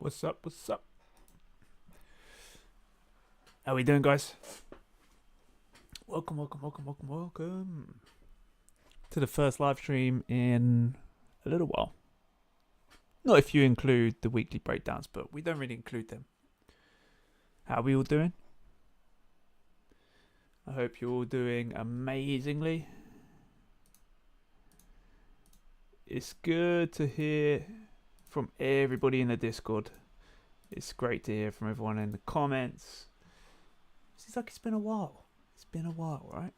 What's up? What's up? How we doing, guys? Welcome to the first live stream in a little while. Not if you include the weekly breakdowns, but we don't really include them. How are we all doing? I hope you're all doing amazingly. It's good to hear from everybody in the Discord. It's great to hear from everyone in the comments. Seems like it's been a while. It's been a while, right?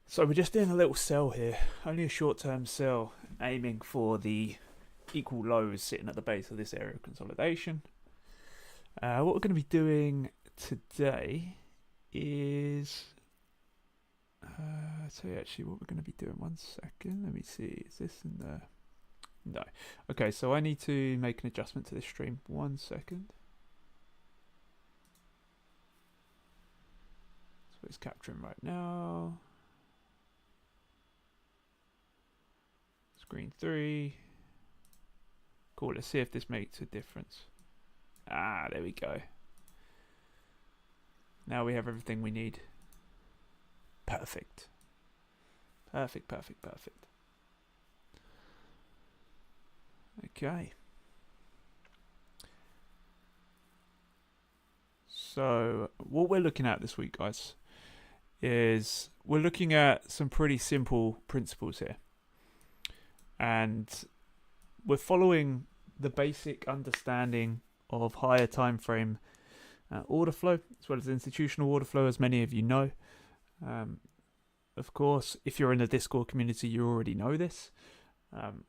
So we're just doing a little sell here. Only a short-term sell, aiming for the equal lows sitting at the base of this area of consolidation. What we're going to be doing today is... I'll tell you actually what we're going to be doing. 1 second. Let me see. Is this in the... No. Okay, so I need to make an adjustment to this stream. 1 second. So it's capturing right now. Screen 3. Cool, let's see if this makes a difference. Ah, there we go. Now we have everything we need. Perfect. Perfect. Okay. So, what we're looking at this week, guys, is we're looking at some pretty simple principles here. And we're following the basic understanding of higher time frame order flow, as well as institutional order flow, as many of you know. Of course, if you're in the Discord community, you already know this.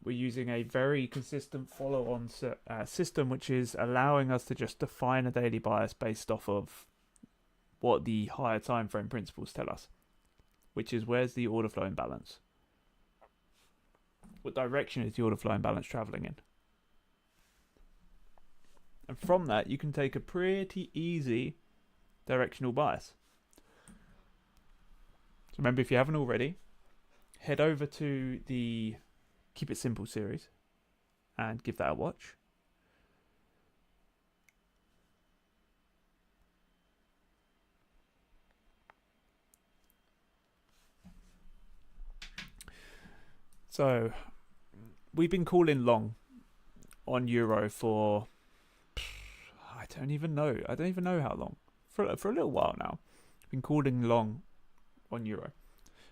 We're using a very consistent follow-on system, which is allowing us to just define a daily bias based off of what the higher time frame principles tell us, which is where's the order flow imbalance? What direction is the order flow imbalance traveling in? And from that, you can take a pretty easy directional bias. So remember, if you haven't already, head over to the Keep It Simple series and give that a watch. So we've been calling long on Euro for I don't even know how long, for a little while now. We've been calling long on Euro,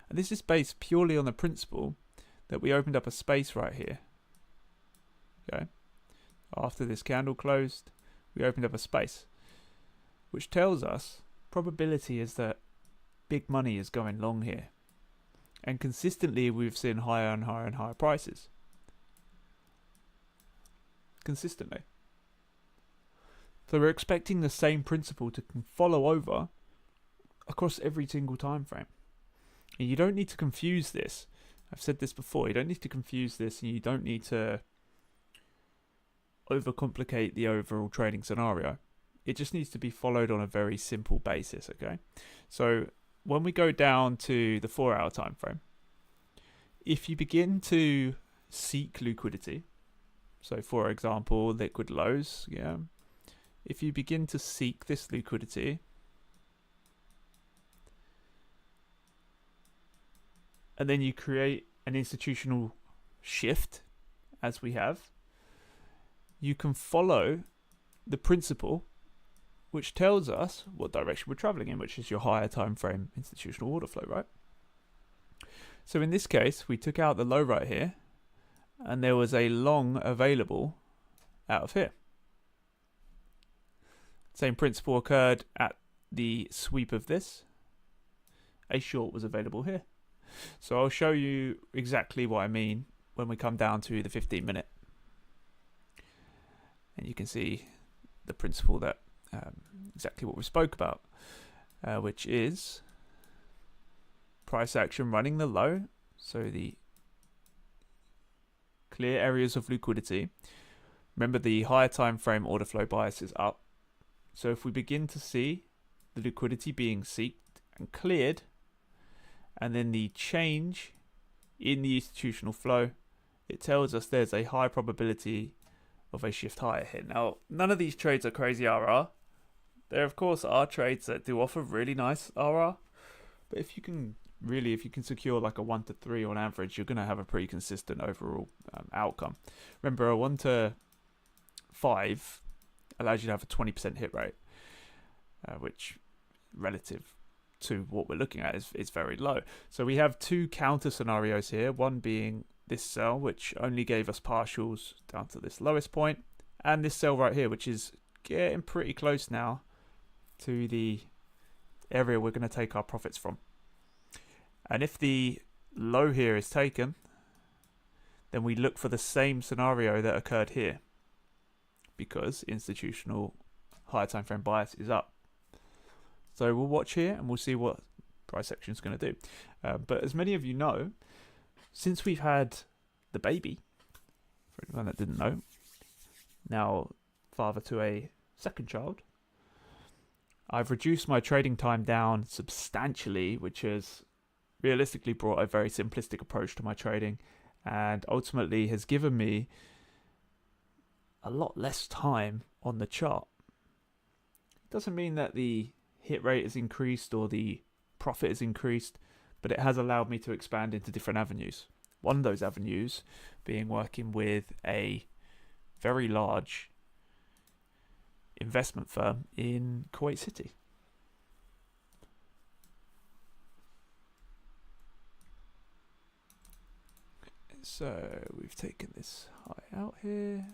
and this is based purely on the principle that we opened up a space right here. Okay, after this candle closed, we opened up a space, which tells us probability is that big money is going long here, and consistently we've seen higher and higher and higher prices. Consistently. So we're expecting the same principle to follow over across every single time frame. And you don't need to confuse this. I've said this before. You don't need to confuse this, and you don't need to overcomplicate the overall trading scenario. It just needs to be followed on a very simple basis, okay? So when we go down to the 4-hour time frame, if you begin to seek liquidity, so for example, liquid lows, yeah, if you begin to seek this liquidity, and then you create an institutional shift, as we have, you can follow the principle which tells us what direction we're traveling in, which is your higher time frame institutional order flow, right? So in this case, we took out the low right here, and there was a long available out of here. Same principle occurred at the sweep of this. A short was available here. So I'll show you exactly what I mean when we come down to the 15-minute. And you can see the principle that exactly what we spoke about, which is price action running the low. So the clear areas of liquidity. Remember, the higher time frame order flow bias is up. So if we begin to see the liquidity being seeked and cleared, and then the change in the institutional flow it tells us there's a high probability of a shift higher here. Now, none of these trades are crazy RR. There, of course, are trades that do offer really nice RR, but if you can secure like a 1 to 3 on average, you're going to have a pretty consistent overall outcome. Remember, a 1 to 5 allows you to have a 20% hit rate, which relative to what we're looking at is very low. So we have two counter scenarios here, one being this sell, which only gave us partials down to this lowest point, and this sell right here, which is getting pretty close now to the area we're going to take our profits from. And if the low here is taken, then we look for the same scenario that occurred here, because institutional higher time frame bias is up. So we'll watch here and we'll see what price action is going to do. But as many of you know, since we've had the baby, for anyone that didn't know, now father to a second child, I've reduced my trading time down substantially, which has realistically brought a very simplistic approach to my trading and ultimately has given me a lot less time on the chart. It doesn't mean that the hit rate has increased or the profit has increased, but it has allowed me to expand into different avenues. One of those avenues being working with a very large investment firm in Kuwait City. So we've taken this high out here.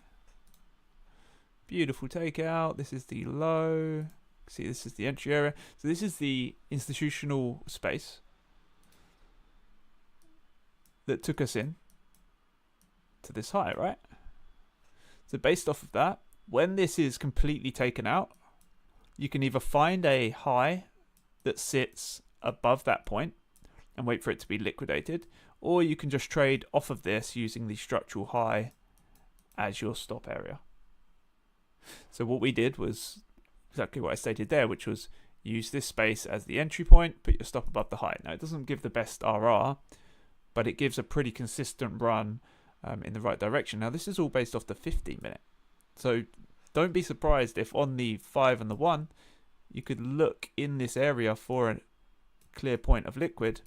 Beautiful takeout. This is the low. See, this is the entry area. So this is the institutional space that took us in to this high, right? So based off of that, when this is completely taken out, you can either find a high that sits above that point and wait for it to be liquidated, or you can just trade off of this using the structural high as your stop area. So what we did was exactly what I stated there, which was use this space as the entry point, put your stop above the high. Now, it doesn't give the best RR, but it gives a pretty consistent run in the right direction. Now, this is all based off the 15-minute. So don't be surprised if on the 5 and the 1, you could look in this area for a clear point of liquid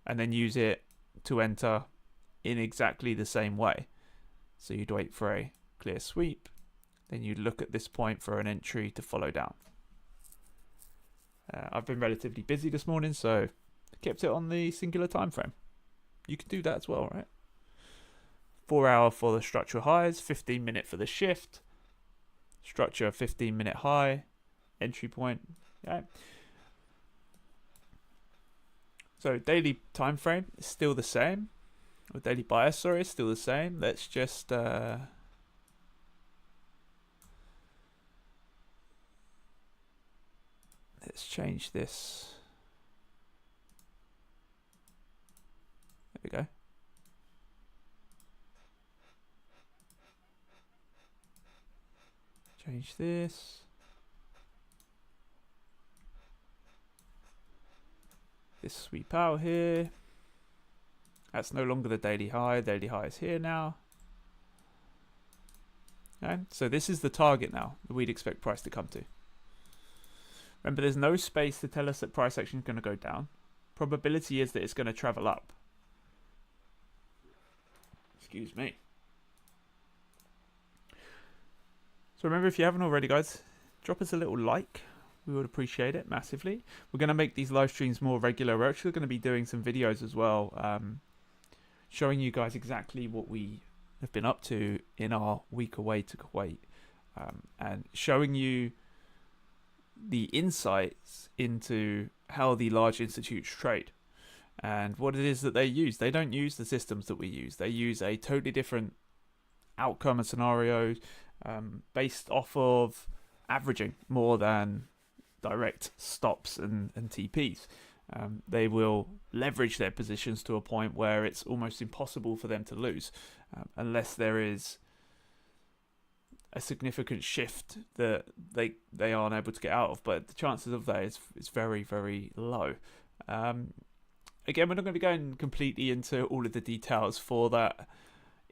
and then use it to enter in exactly the same way. So you'd wait for a clear sweep, then you'd look at this point for an entry to follow down. I've been relatively busy this morning, so kept it on the singular time frame. You can do that as well, right? 4 hour for the structural highs, 15-minute for the shift, structure 15-minute high, entry point. Okay. So daily time frame is still the same. Or daily bias, sorry, is still the same. Let's just let's change this. There we go. Change this. This sweep out here. That's no longer the daily high. Daily high is here now. Okay, so this is the target now that we'd expect price to come to. Remember, there's no space to tell us that price action is going to go down. Probability is that it's going to travel up. Excuse me. So remember, if you haven't already, guys, drop us a little like. We would appreciate it massively. We're going to make these live streams more regular. We're actually going to be doing some videos as well, showing you guys exactly what we have been up to in our week away to Kuwait, and showing you the insights into how the large institutes trade and what it is that they use. They don't use the systems that we use. They use a totally different outcome and scenario based off of averaging more than direct stops and TPs. They will leverage their positions to a point where it's almost impossible for them to lose unless there is a significant shift that they aren't able to get out of. But the chances of that is very, very low. Again, we're not going to be going completely into all of the details for that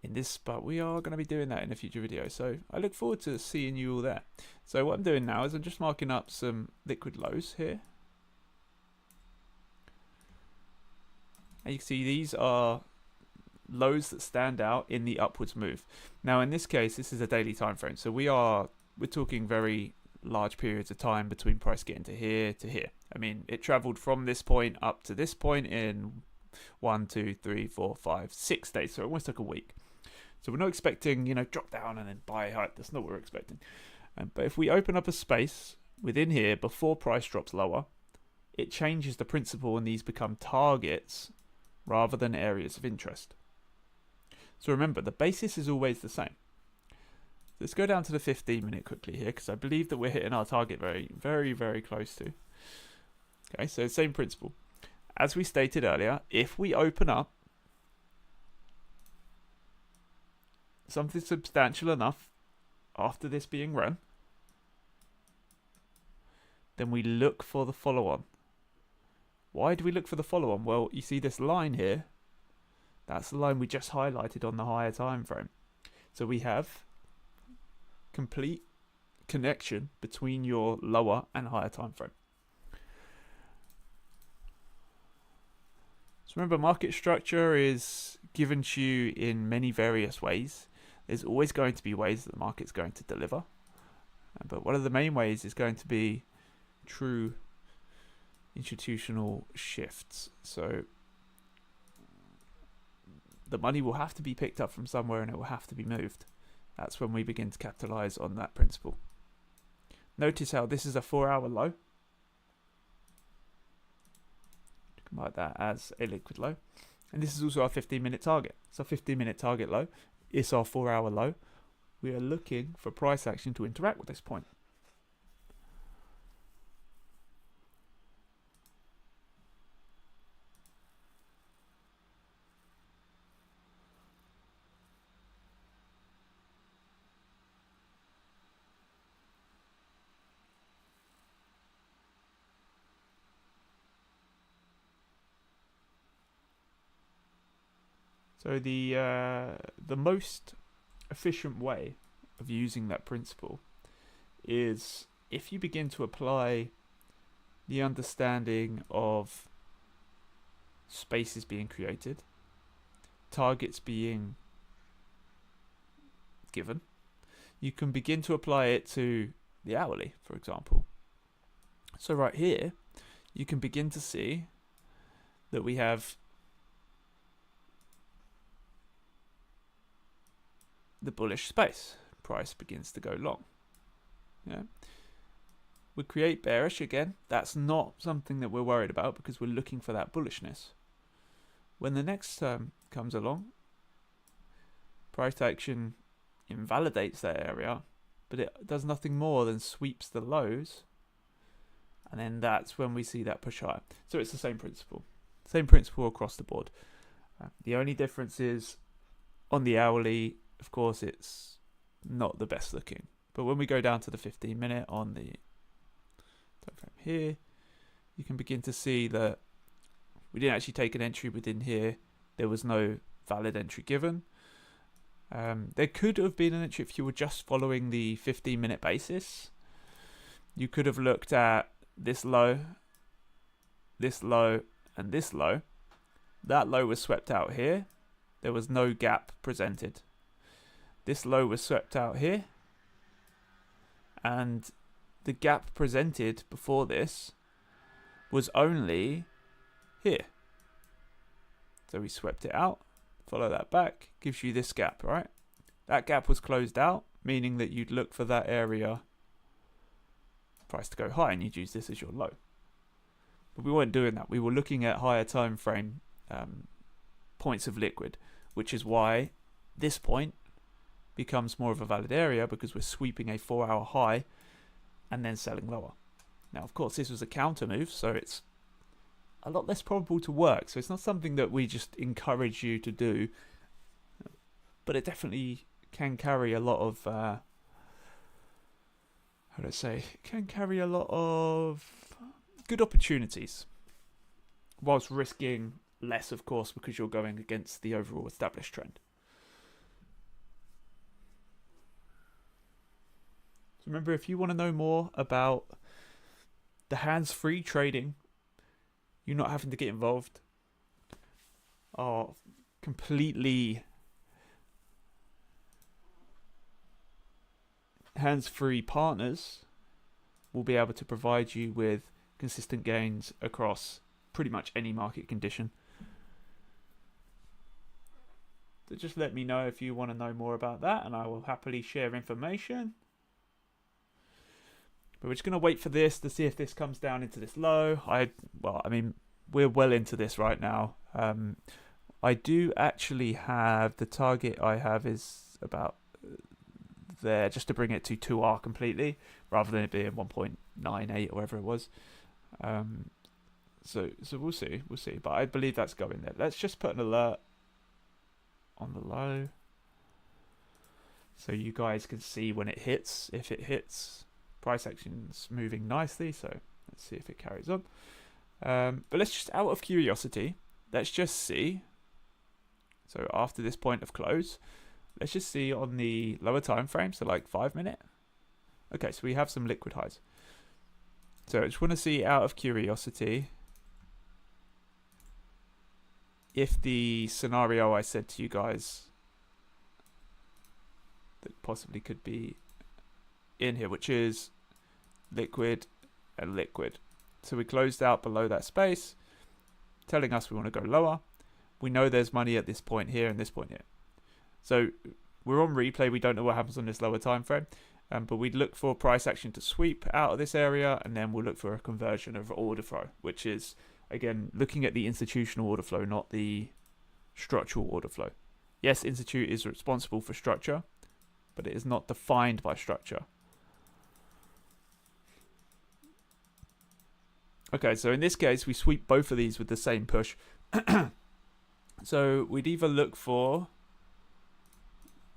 in this, but we are going to be doing that in a future video. So I look forward to seeing you all there. So what I'm doing now is I'm just marking up some liquid lows here. And you can see these are lows that stand out in the upwards move. Now in this case, this is a daily time frame, so we're talking very large periods of time between price getting to here to here. I mean, it traveled from this point up to this point in 1, 2, 3, 4, 5, 6 days, so it almost took a week. So we're not expecting, you know, drop down and then buy high. That's not what we're expecting. But if we open up a space within here before price drops lower, it changes the principle and these become targets rather than areas of interest. So remember, the basis is always the same. Let's go down to the 15-minute quickly here, because I believe that we're hitting our target very, very, very close to. Okay, so same principle. As we stated earlier, if we open up something substantial enough after this being run, then we look for the follow-on. Why do we look for the follow-on? Well, you see this line here. That's the line we just highlighted on the higher time frame. So we have complete connection between your lower and higher time frame. So remember, market structure is given to you in many various ways. There's always going to be ways that the market's going to deliver. But one of the main ways is going to be true institutional shifts. So the money will have to be picked up from somewhere and it will have to be moved. That's when we begin to capitalize on that principle. Notice how this is a 4-hour low. You can mark that as a liquid low. And this is also our 15-minute target. So 15-minute target low. It's our 4-hour low. We are looking for price action to interact with this point. So the most efficient way of using that principle is if you begin to apply the understanding of spaces being created, targets being given, you can begin to apply it to the hourly, for example. So right here, you can begin to see that we have the bullish space. Price begins to go long. Yeah. We create bearish again. That's not something that we're worried about because we're looking for that bullishness. When the next term comes along, price action invalidates that area, but it does nothing more than sweeps the lows, and then that's when we see that push higher. So it's the same principle. Same principle across the board. The only difference is on the hourly, of course, it's not the best looking. But when we go down to the 15-minute on the time frame here, you can begin to see that we didn't actually take an entry within here. There was no valid entry given. There could have been an entry if you were just following the 15-minute basis. You could have looked at this low, and this low. That low was swept out here. There was no gap presented. This low was swept out here, and the gap presented before this was only here. So we swept it out, follow that back, gives you this gap, right? That gap was closed out, meaning that you'd look for that area price to go high, and you'd use this as your low. But we weren't doing that. We were looking at higher time frame points of liquid, which is why this point becomes more of a valid area, because we're sweeping a 4-hour high and then selling lower. Now, of course, this was a counter move, so it's a lot less probable to work. So it's not something that we just encourage you to do, but it definitely can carry a lot of, how do I say, it can carry a lot of good opportunities, whilst risking less, of course, because you're going against the overall established trend. So remember, if you want to know more about the hands-free trading, you're not having to get involved, are completely hands-free partners will be able to provide you with consistent gains across pretty much any market condition. So just let me know if you want to know more about that, and I will happily share information. But we're just going to wait for this to see if this comes down into this low. I mean, we're well into this right now. I do actually have the target I have is about there, just to bring it to 2R completely, rather than it being 1.98 or whatever it was. So we'll see. But I believe that's going there. Let's just put an alert on the low, so you guys can see when it hits. If it hits, price action's moving nicely. So let's see if it carries on. But let's just, out of curiosity, let's just see. So after this point of close, let's just see on the lower time frame, so like 5 minute. Okay, so we have some liquid highs. So I just want to see, out of curiosity, if the scenario I said to you guys that possibly could be in here, which is liquid and liquid. So we closed out below that space, telling us we want to go lower. We know there's money at this point here and this point here. So we're on replay. We don't know what happens on this lower time frame, but we'd look for price action to sweep out of this area, and then we'll look for a conversion of order flow, which is, again, looking at the institutional order flow, not the structural order flow. Yes, Institute is responsible for structure, but it is not defined by structure. Okay, so in this case, we sweep both of these with the same push. So we'd either look for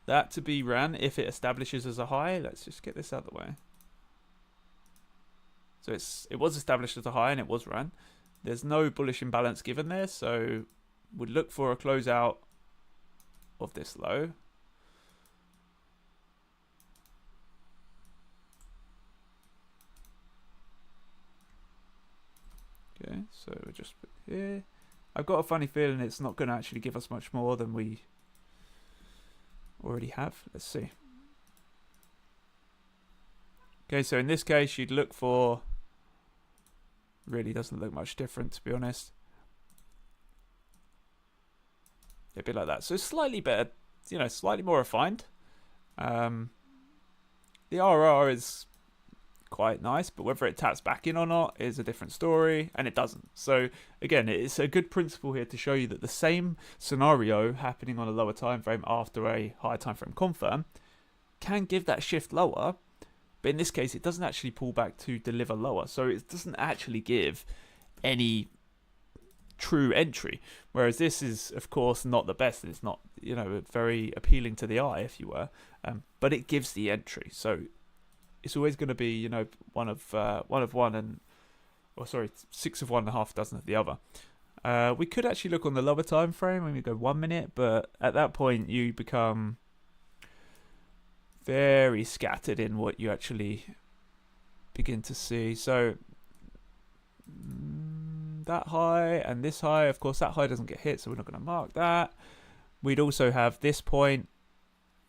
that to be ran if it establishes as a high. Let's just get this out of the way. So it was established as a high and it was ran. There's no bullish imbalance given there, so we'd look for a closeout of this low. Okay, so we'll just put here. I've got a funny feeling it's not going to actually give us much more than we already have. Let's see. Okay, so in this case, you'd look for, really doesn't look much different, to be honest. A bit like that. So slightly better, slightly more refined. The RR is quite nice, but whether it taps back in or not is a different story, and it doesn't. So again, it's a good principle here to show you that the same scenario happening on a lower time frame after a higher time frame confirm can give that shift lower, but in this case it doesn't actually pull back to deliver lower, so it doesn't actually give any true entry, whereas this is of course not the best. It's not very appealing to the eye, if you were, but it gives the entry. So it's always going to be, one of one and, six of one and a half dozen of the other. We could actually look on the lower time frame when we go 1 minute, but at that point you become very scattered in what you actually begin to see. So that high and this high, of course, that high doesn't get hit, so we're not going to mark that. We'd also have this point,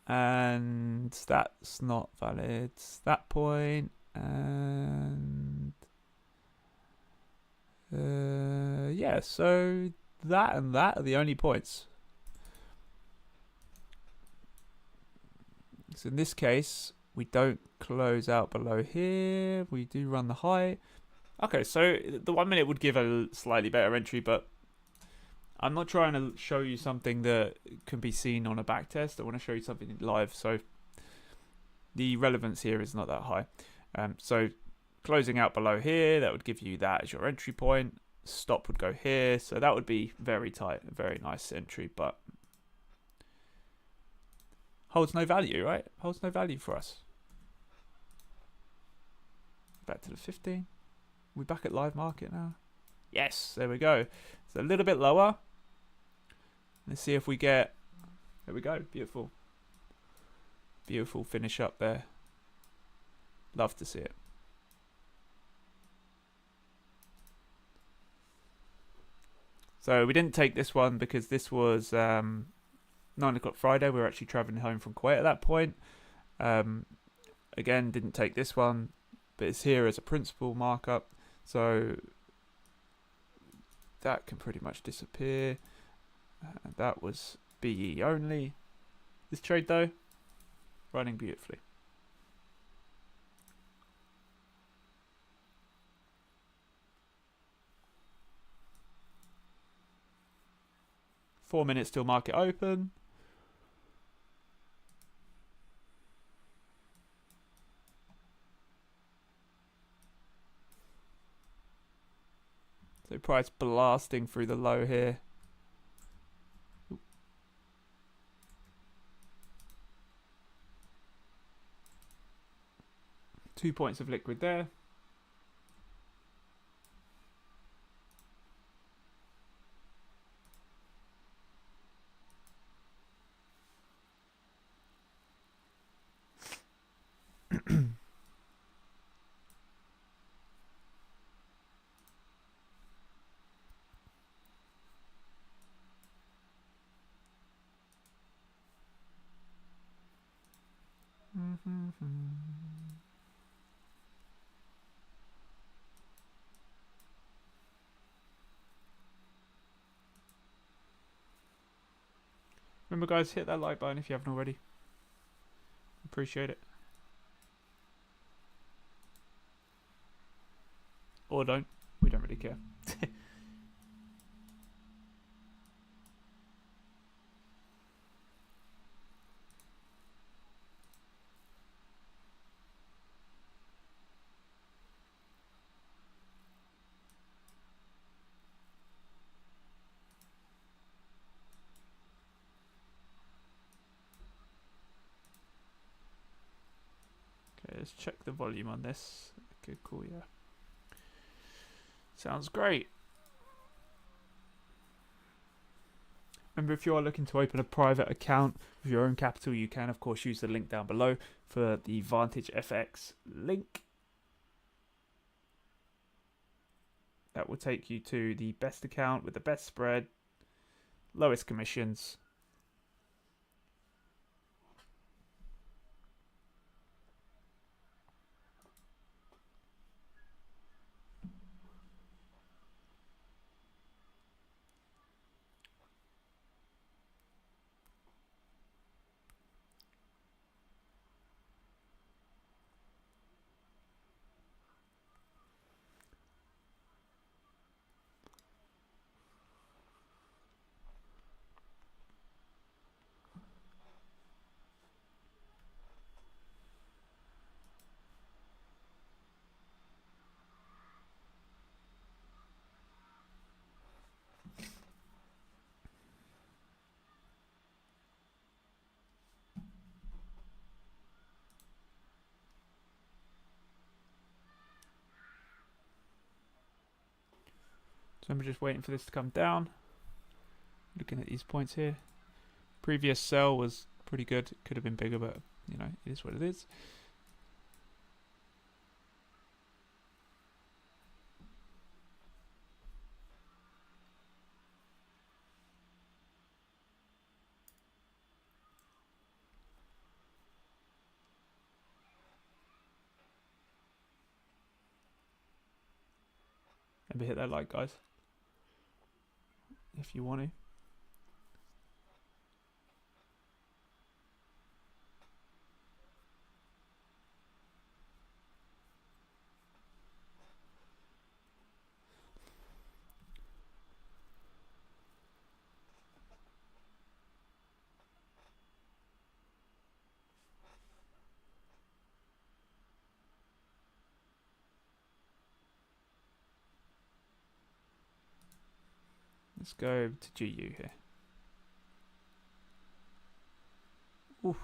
and that's not valid. That point, and yeah, so that and that are the only points. So in this case, we don't close out below here. We do run the high. Okay, so the 1 minute would give a slightly better entry, but I'm not trying to show you something that can be seen on a back test. I want to show you something live, so the relevance here is not that high. So closing out below here, that would give you that as your entry point. Stop would go here, so that would be very tight, very nice entry, but holds no value, right? Holds no value for us. Back to the 15. We're back at live market now. Yes, there we go. It's a little bit lower. Let's see if we get, there we go, beautiful. Beautiful finish up there. Love to see it. So we didn't take this one because this was 9 o'clock Friday. We were actually traveling home from Kuwait at that point. Again, didn't take this one, but it's here as a principal markup. So that can pretty much disappear. That was BE only. This trade though, running beautifully. Four minutes till market open. So price blasting through the low here. 2 points of liquid there. Remember guys, hit that like button if you haven't already. Appreciate it. Or don't. We don't really care. Okay, let's check the volume on this. Okay, cool, yeah. Sounds great. Remember, if you are looking to open a private account with your own capital, you can, of course, use the link down below for the Vantage-FX link. That will take you to the best account with the best spread, lowest commissions. So I'm just waiting for this to come down. Looking at these points here. Previous sell was pretty good. It could have been bigger, but you know, it is what it is. Maybe hit that like, guys, if you want to. Let's go to GU here. Oof.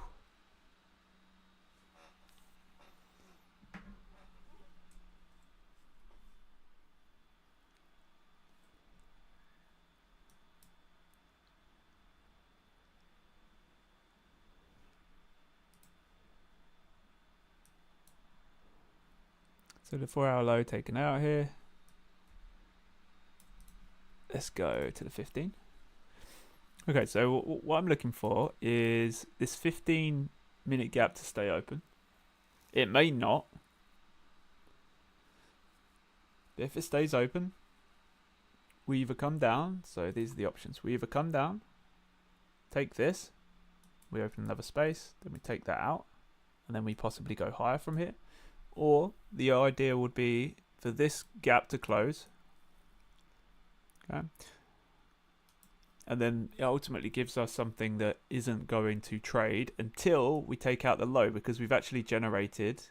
So the 4 hour low taken out here. Let's go to the 15. Okay, so what I'm looking for is this 15-minute gap to stay open. It may not. But if it stays open, we either come down. So these are the options. We either come down, take this, we open another space, then we take that out, and then we possibly go higher from here. Or the idea would be for this gap to close. Okay. And then it ultimately gives us something that isn't going to trade until we take out the low, because we've actually generated...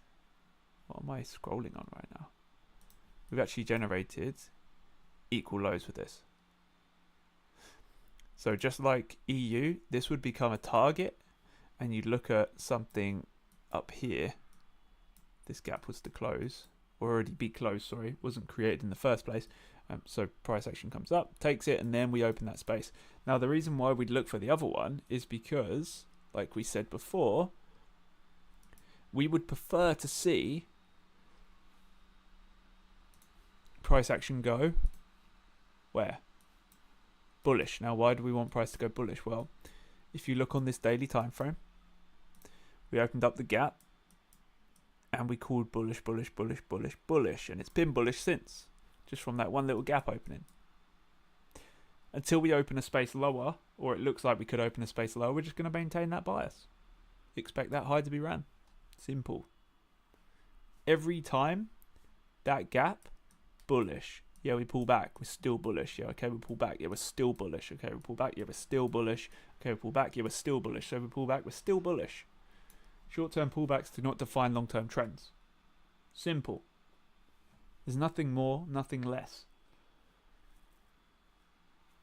What am I scrolling on right now? We've actually generated equal lows with this. So just like EU, this would become a target, and you'd look at something up here. This gap was to close, or already be closed, sorry, wasn't created in the first place. So price action comes up, takes it, and then we open that space. Now the reason why we'd look for the other one is because, like we said before, we would prefer to see price action go where? Bullish. Now why do we want price to go bullish? Well, if you look on this daily time frame, we opened up the gap and we called bullish, bullish, bullish, bullish, bullish, and it's been bullish since, just from that one little gap opening. Until we open a space lower, or it looks like we could open a space lower, we're just going to maintain that bias. Expect that high to be ran. Simple. Every time that gap, bullish. Yeah, we pull back, we're still bullish. Yeah, okay, we pull back. Yeah, we're still bullish. Okay, we pull back. Yeah, we're still bullish. Okay, we pull back. Yeah, we're still bullish. So we pull back, we're still bullish. Short-term pullbacks do not define long-term trends. Simple. There's nothing more, nothing less.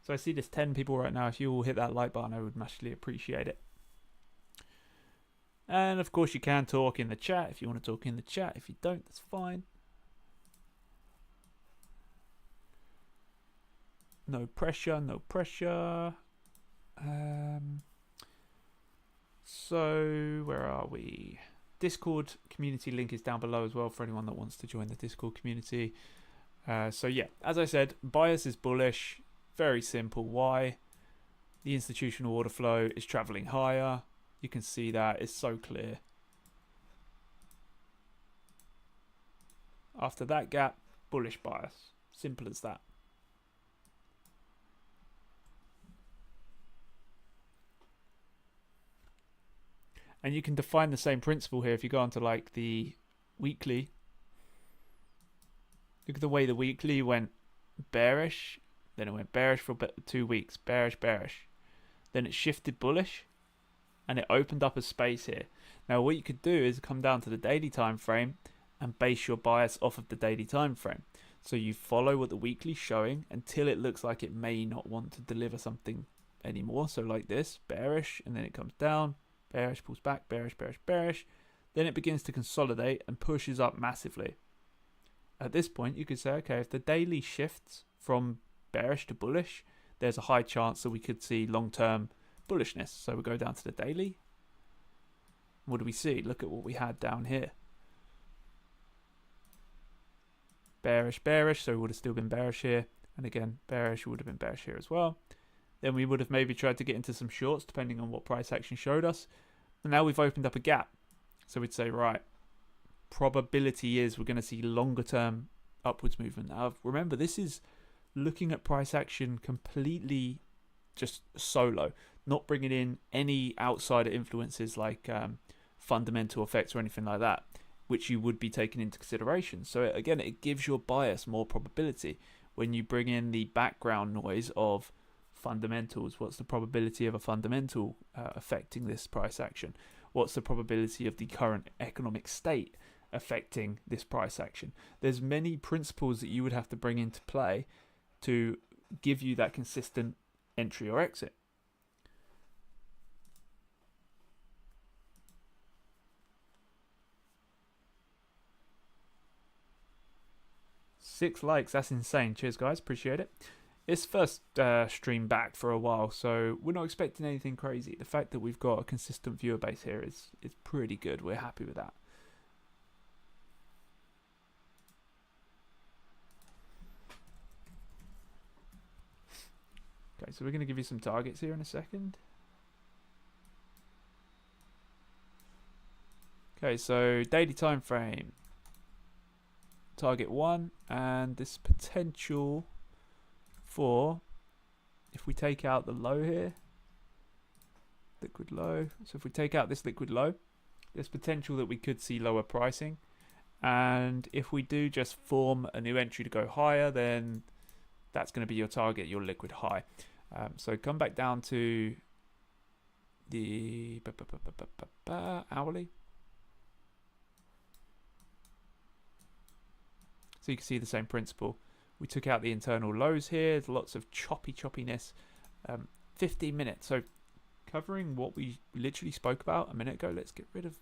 So I see there's 10 people right now. If you all hit that like button, I would massively appreciate it. And of course you can talk in the chat if you want to talk in the chat. If you don't, that's fine. No pressure, no pressure. So where are we? Discord community link is down below as well for anyone that wants to join the Discord community. So yeah, as I said, bias is bullish. Very simple. Why? The institutional order flow is traveling higher. You can see that. It's so clear. After that gap, bullish bias. Simple as that. And you can define the same principle here if you go onto like the weekly. Look at the way the weekly went bearish. Then it went bearish for 2 weeks. Bearish, bearish. Then it shifted bullish. And it opened up a space here. Now what you could do is come down to the daily time frame and base your bias off of the daily time frame. So you follow what the weekly's showing until it looks like it may not want to deliver something anymore. So like this, bearish, and then it comes down. Bearish, pulls back, bearish, bearish, bearish. Then it begins to consolidate and pushes up massively. At this point, you could say, okay, if the daily shifts from bearish to bullish, there's a high chance that we could see long-term bullishness. So we go down to the daily. What do we see? Look at what we had down here. Bearish, bearish, so we would have still been bearish here. And again, bearish would have been bearish here as well. Then we would have maybe tried to get into some shorts depending on what price action showed us. And now we've opened up a gap. So we'd say, right, probability is we're going to see longer term upwards movement. Now remember, this is looking at price action completely just solo, not bringing in any outsider influences like fundamental effects or anything like that, which you would be taking into consideration. So again, it gives your bias more probability. When you bring in the background noise of fundamentals, what's the probability of a fundamental affecting this price action? What's the probability of the current economic state affecting this price action? There's many principles that you would have to bring into play to give you that consistent entry or exit. Six likes, that's insane. Cheers guys, appreciate it. It's first stream back for a while, so we're not expecting anything crazy. The fact that we've got a consistent viewer base here is pretty good. We're happy with that. Okay, so we're going to give you some targets here in a second. Okay, so daily time frame, target 1, and this potential for, if we take out the low here, liquid low, so if we take out this liquid low, there's potential that we could see lower pricing. And if we do just form a new entry to go higher, then that's going to be your target, your liquid high. So come back down to the hourly. So you can see the same principle. We took out the internal lows here. There's lots of choppiness. 15 minutes. So covering what we literally spoke about a minute ago. Let's get rid of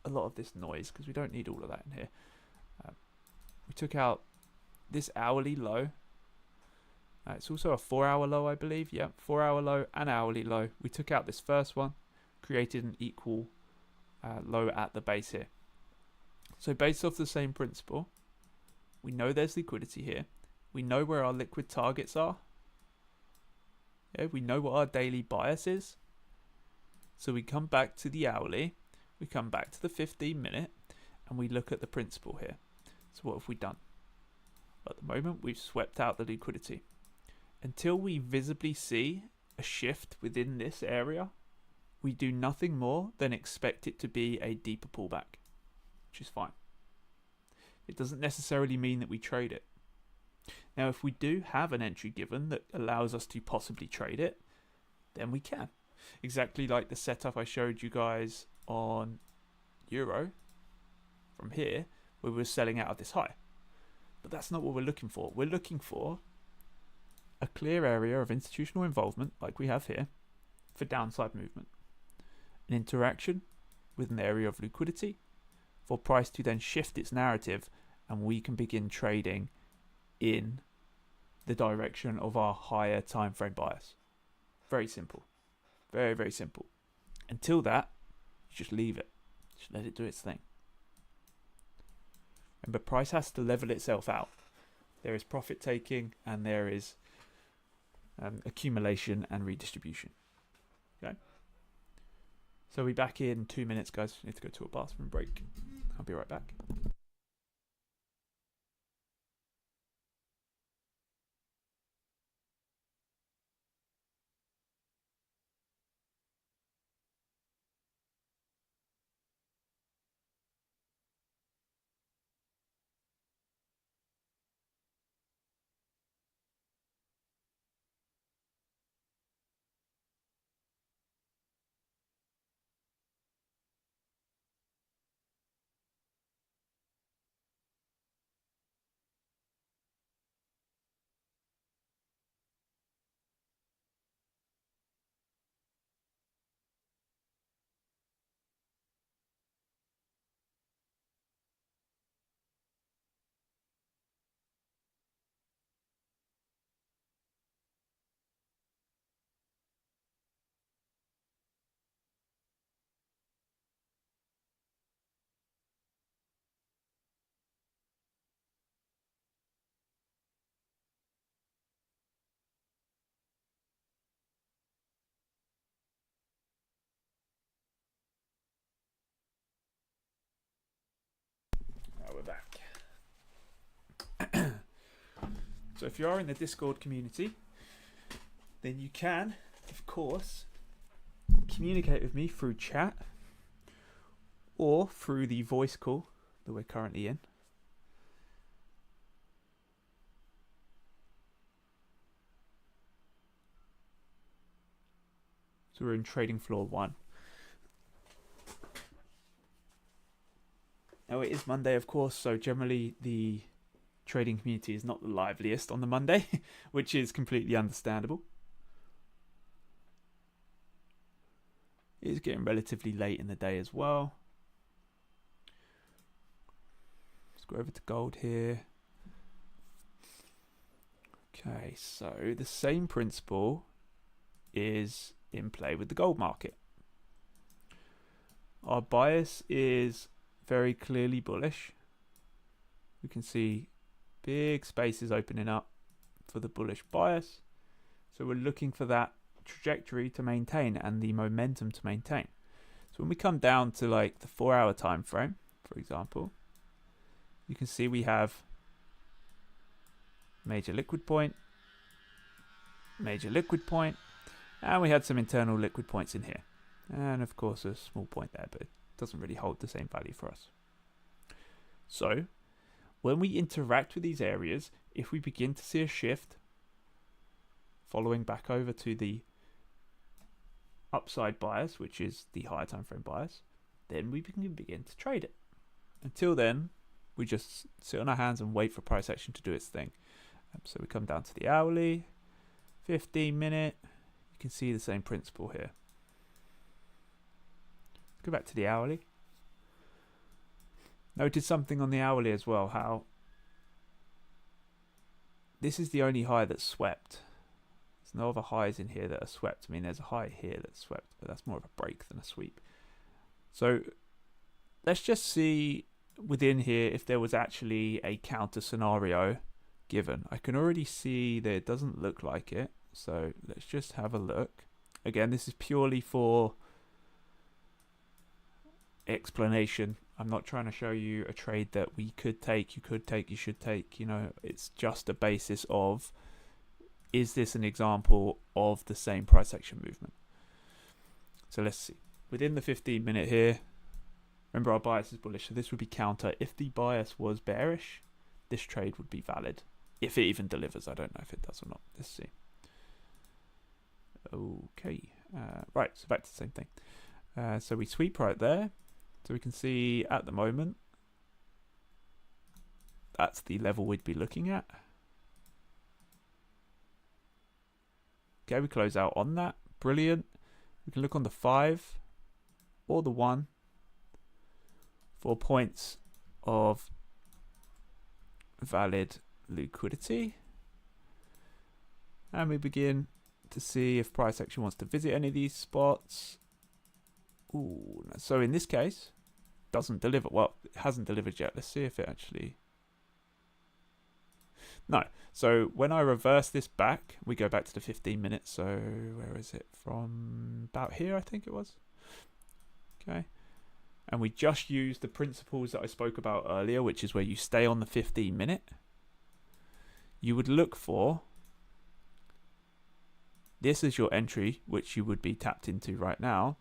a lot of this noise because we don't need all of that in here. We took out this hourly low. It's also a 4-hour low, I believe. Yeah, 4-hour low and hourly low. We took out this first one, created an equal low at the base here. So based off the same principle, we know there's liquidity here. We know where our liquid targets are. Yeah, we know what our daily bias is. So we come back to the hourly, we come back to the 15-minute, and we look at the principle here. So what have we done? At the moment, we've swept out the liquidity. Until we visibly see a shift within this area, we do nothing more than expect it to be a deeper pullback, which is fine. It doesn't necessarily mean that we trade it. Now, if we do have an entry given that allows us to possibly trade it, then we can. Exactly like the setup I showed you guys on Euro from here, where we're selling out of this high. But that's not what we're looking for. We're looking for a clear area of institutional involvement, like we have here, for downside movement. An interaction with an area of liquidity for price to then shift its narrative, and we can begin trading in the direction of our higher time frame bias. Very simple. Very, very simple. Until that, you just leave it. Just let it do its thing. Remember, price has to level itself out. There is profit taking and there is accumulation and redistribution. Okay. So we'll be back in 2 minutes, guys. I need to go to a bathroom break. I'll be right back. We're back. So if you are in the Discord community, then you can, of course, communicate with me through chat or through the voice call that we're currently in. So we're in trading floor 1. Now it is Monday, of course, so generally the trading community is not the liveliest on the Monday, which is completely understandable. It is getting relatively late in the day as well. Let's go over to gold here. Okay, so the same principle is in play with the gold market. Our bias is very clearly bullish. We can see big spaces opening up for the bullish bias. So we're looking for that trajectory to maintain and the momentum to maintain. So when we come down to like the 4-hour time frame, for example, you can see we have major liquid point, and we had some internal liquid points in here. And of course a small point there, but it doesn't really hold the same value for us. So when we interact with these areas, if we begin to see a shift following back over to the upside bias, which is the higher time frame bias, then we can begin to trade it. Until then, we just sit on our hands and wait for price action to do its thing. So we come down to the hourly, 15-minute. You can see the same principle here. Let's go back to the hourly. Notice something on the hourly as well, how this is the only high that's swept. There's no other highs in here that are swept. I mean, there's a high here that's swept, but that's more of a break than a sweep. So let's just see within here if there was actually a counter scenario given. I can already see that it doesn't look like it. So let's just have a look. Again, this is purely for explanation. I'm not trying to show you a trade that we could take, you could take, you should take. You know, it's just a basis of, is this an example of the same price action movement? So let's see. Within the 15-minute here, remember our bias is bullish, so this would be counter. If the bias was bearish, this trade would be valid. If it even delivers. I don't know if it does or not. Let's see. Okay. Right, so back to the same thing. So we sweep right there. So we can see at the moment, that's the level we'd be looking at. Okay, we close out on that. Brilliant. We can look on the 5 or the 1 for points of valid liquidity. And we begin to see if price action wants to visit any of these spots. Ooh, so in this case, doesn't deliver. Well, it hasn't delivered yet. Let's see if it actually... No. So when I reverse this back, we go back to the 15 minutes. So where is it? From about here, I think it was. Okay. And we just use the principles that I spoke about earlier, which is where you stay on the 15-minute. You would look for... This is your entry, which you would be tapped into right now.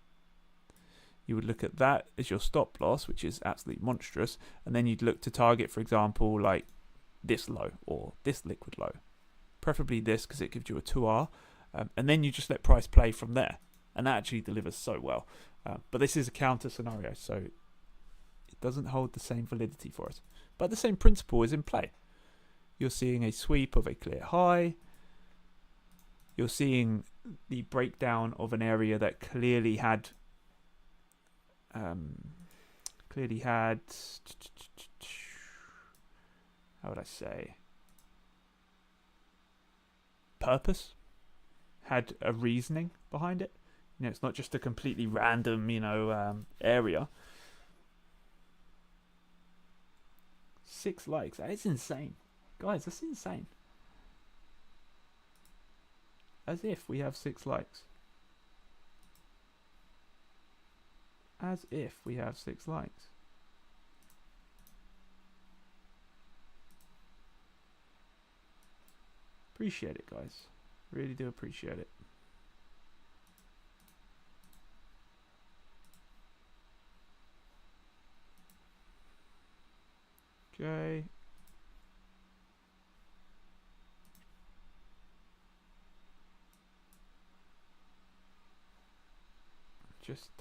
You would look at that as your stop loss, which is absolutely monstrous. And then you'd look to target, for example, like this low or this liquid low. Preferably this because it gives you a 2R. And then you just let price play from there. And that actually delivers so well. But this is a counter scenario, so it doesn't hold the same validity for us. But the same principle is in play. You're seeing a sweep of a clear high. You're seeing the breakdown of an area that clearly had how would I say, purpose, had a reasoning behind it. You know, it's not just a completely random, area. 6 likes, that is insane. Guys, that's insane. As if we have 6 likes. As if we have 6 likes. Appreciate it, guys. Really do appreciate it. Okay. Just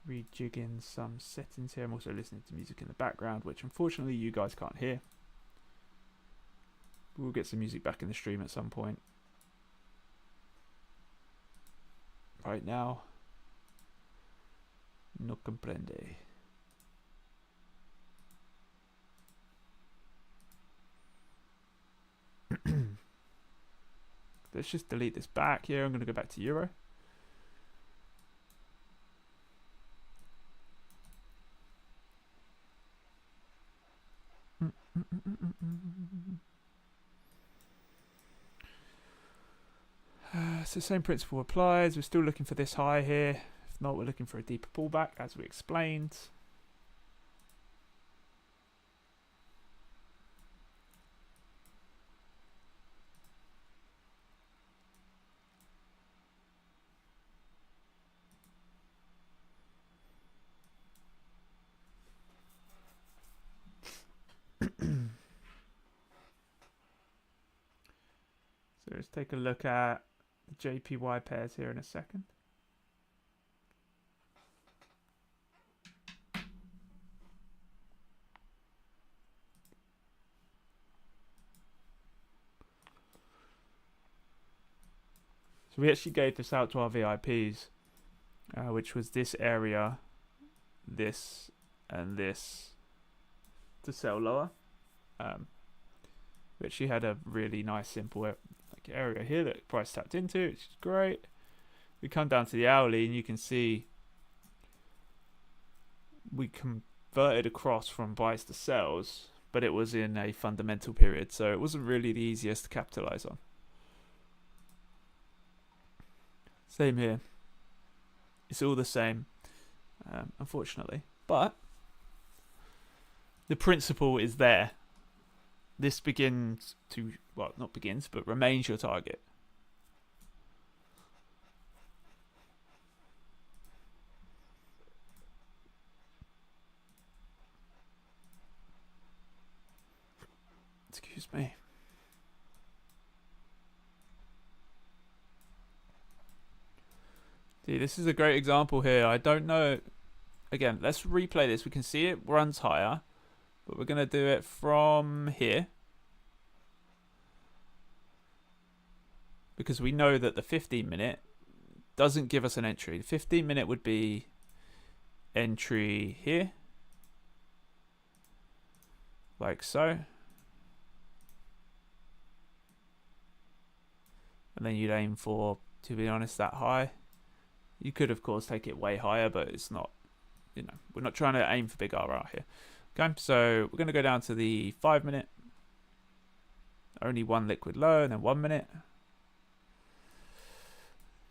rejigging some settings here. I'm also listening to music in the background, which unfortunately you guys can't hear. We'll get some music back in the stream at some point. Right now, no comprende. Let's just delete this back here. I'm going to go back to Euro. So same principle applies. We're still looking for this high here. If not, we're looking for a deeper pullback, as we explained. So let's take a look at the JPY pairs here in a second. So we actually gave this out to our VIPs, which was this area, this, and this to sell lower. We actually had a really nice simple area here that price tapped into, which is great. We come down to the hourly and you can see we converted across from buys to sells, but it was in a fundamental period, so it wasn't really the easiest to capitalize on. Same here. It's all the same, unfortunately, but the principle is there. This begins to, well, not begins, but remains your target. Excuse me. See, this is a great example here. I don't know. Again, let's replay this. We can see it runs higher, but we're going to do it from here, because we know that the 15-minute doesn't give us an entry. The 15-minute would be entry here, like so. And then you'd aim for, to be honest, that high. You could, of course, take it way higher, but it's not, you know, we're not trying to aim for big RR here. Okay, so we're going to go down to the 5-minute. Only one liquid low, and then 1 minute. How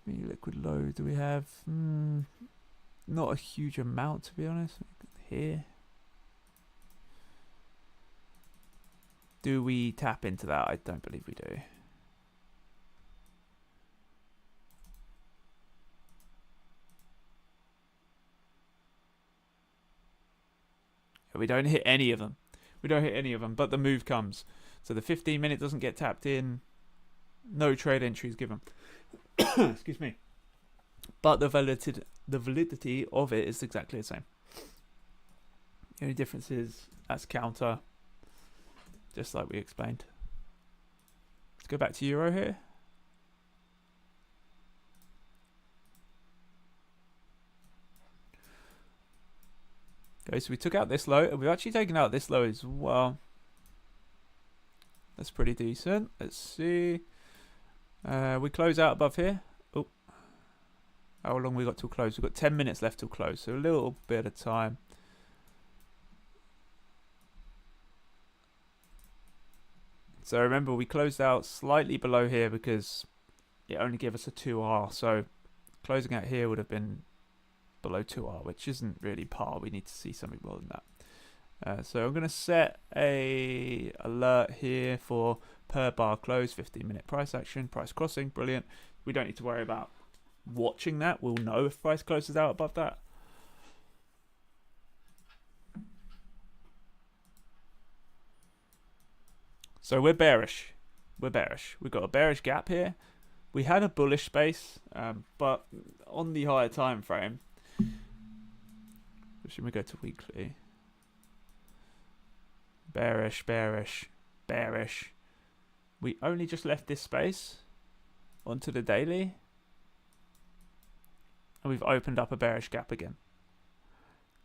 many liquid low do we have? Not a huge amount, to be honest. Here. Do we tap into that? I don't believe we do. We don't hit any of them. We don't hit any of them, but the move comes. So the 15-minute doesn't get tapped in. No trade entries given. Excuse me. But the validity of it is exactly the same. The only difference is that's counter, just like we explained. Let's go back to Euro here. Okay, so we took out this low, and we've actually taken out this low as well. That's pretty decent. Let's see. We close out above here. Oh, how long we got till close? We've got 10 minutes left till close, so a little bit of time. So remember, we closed out slightly below here because it only gave us a 2R. So closing out here would have been below 2R, which isn't really par. We need to see something more than that. So I'm going to set a alert here for per bar close, 15-minute price action, price crossing. Brilliant. We don't need to worry about watching that. We'll know if price closes out above that. So we're bearish. We're bearish. We've got a bearish gap here. We had a bullish space, but on the higher time frame, should we go to weekly? Bearish, bearish, bearish. We only just left this space onto the daily, and we've opened up a bearish gap again.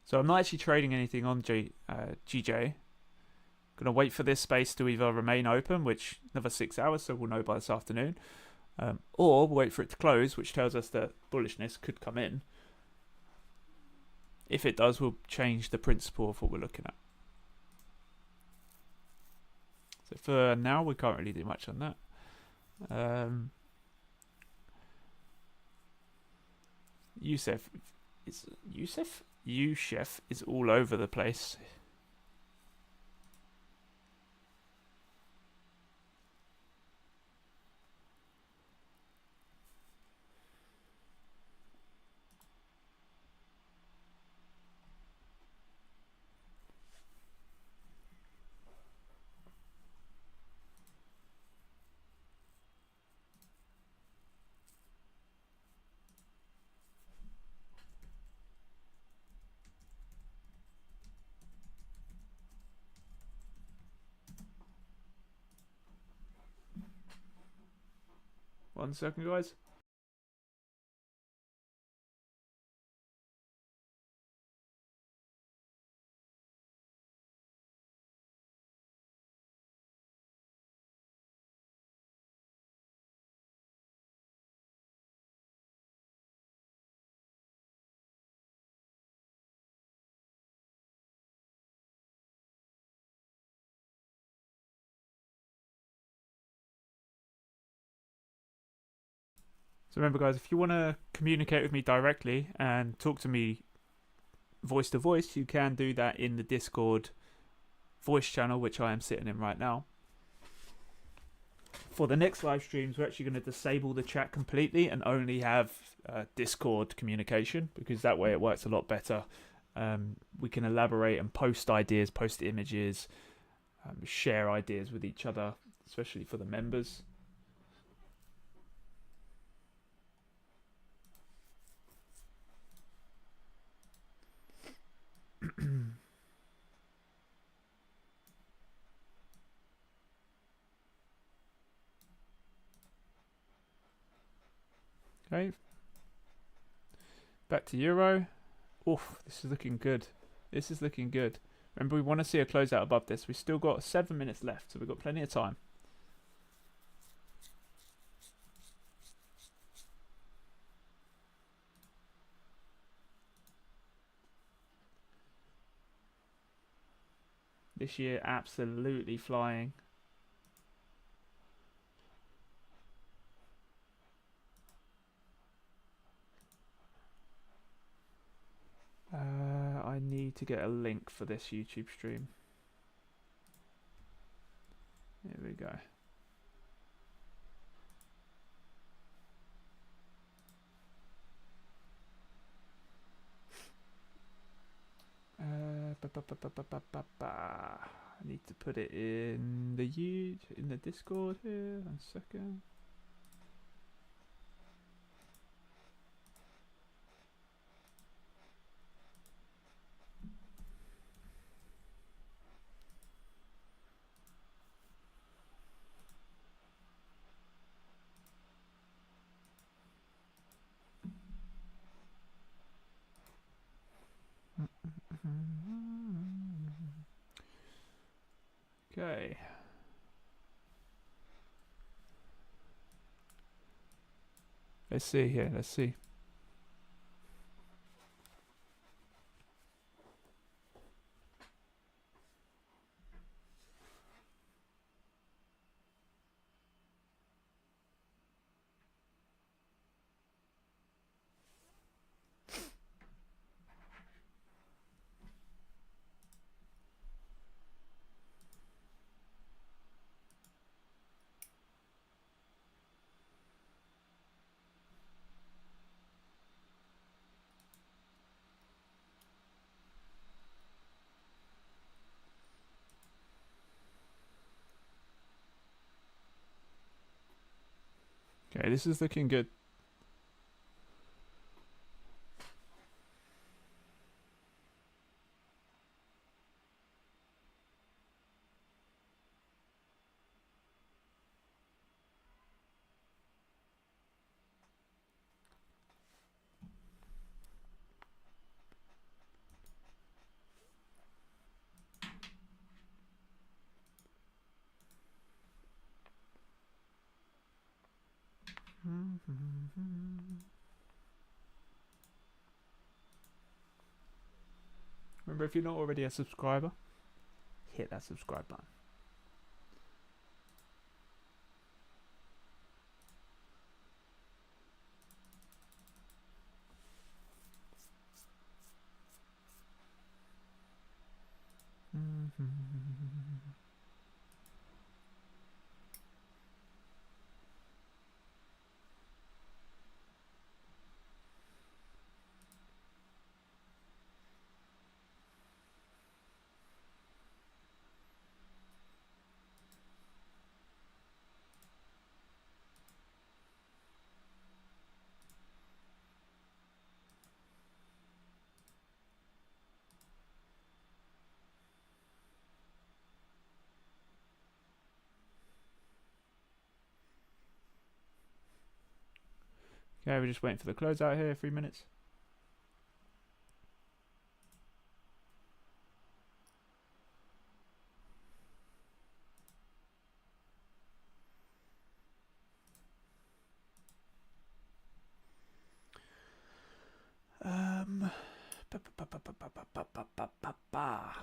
So I'm not actually trading anything on GJ. Going to wait for this space to either remain open, which another 6 hours, so we'll know by this afternoon, or we'll wait for it to close, which tells us that bullishness could come in. If it does, we'll change the principle of what we're looking at. So for now, we can't really do much on that. Yusef is all over the place. One second, guys. So remember, guys, if you want to communicate with me directly and talk to me voice to voice, you can do that in the Discord voice channel, which I am sitting in right now. For the next live streams, we're actually going to disable the chat completely and only have Discord communication, because that way it works a lot better. We can elaborate and post ideas, post images, share ideas with each other, especially for the members. Okay, back to Euro. Oof, this is looking good. This is looking good. Remember, we want to see a closeout above this. We've still got 7 minutes left, so we've got plenty of time. This year, absolutely flying. I need to get a link for this YouTube stream. Here we go. I need to put it in the Discord here. 1 second. Okay. Let's see here. Let's see. Okay, this is looking good. Remember, if you're not already a subscriber, hit that subscribe button. Okay, we're just waiting for the closeout here, 3 minutes. Ba, ba, ba, ba, ba, ba, ba, ba, ba, ba, ba.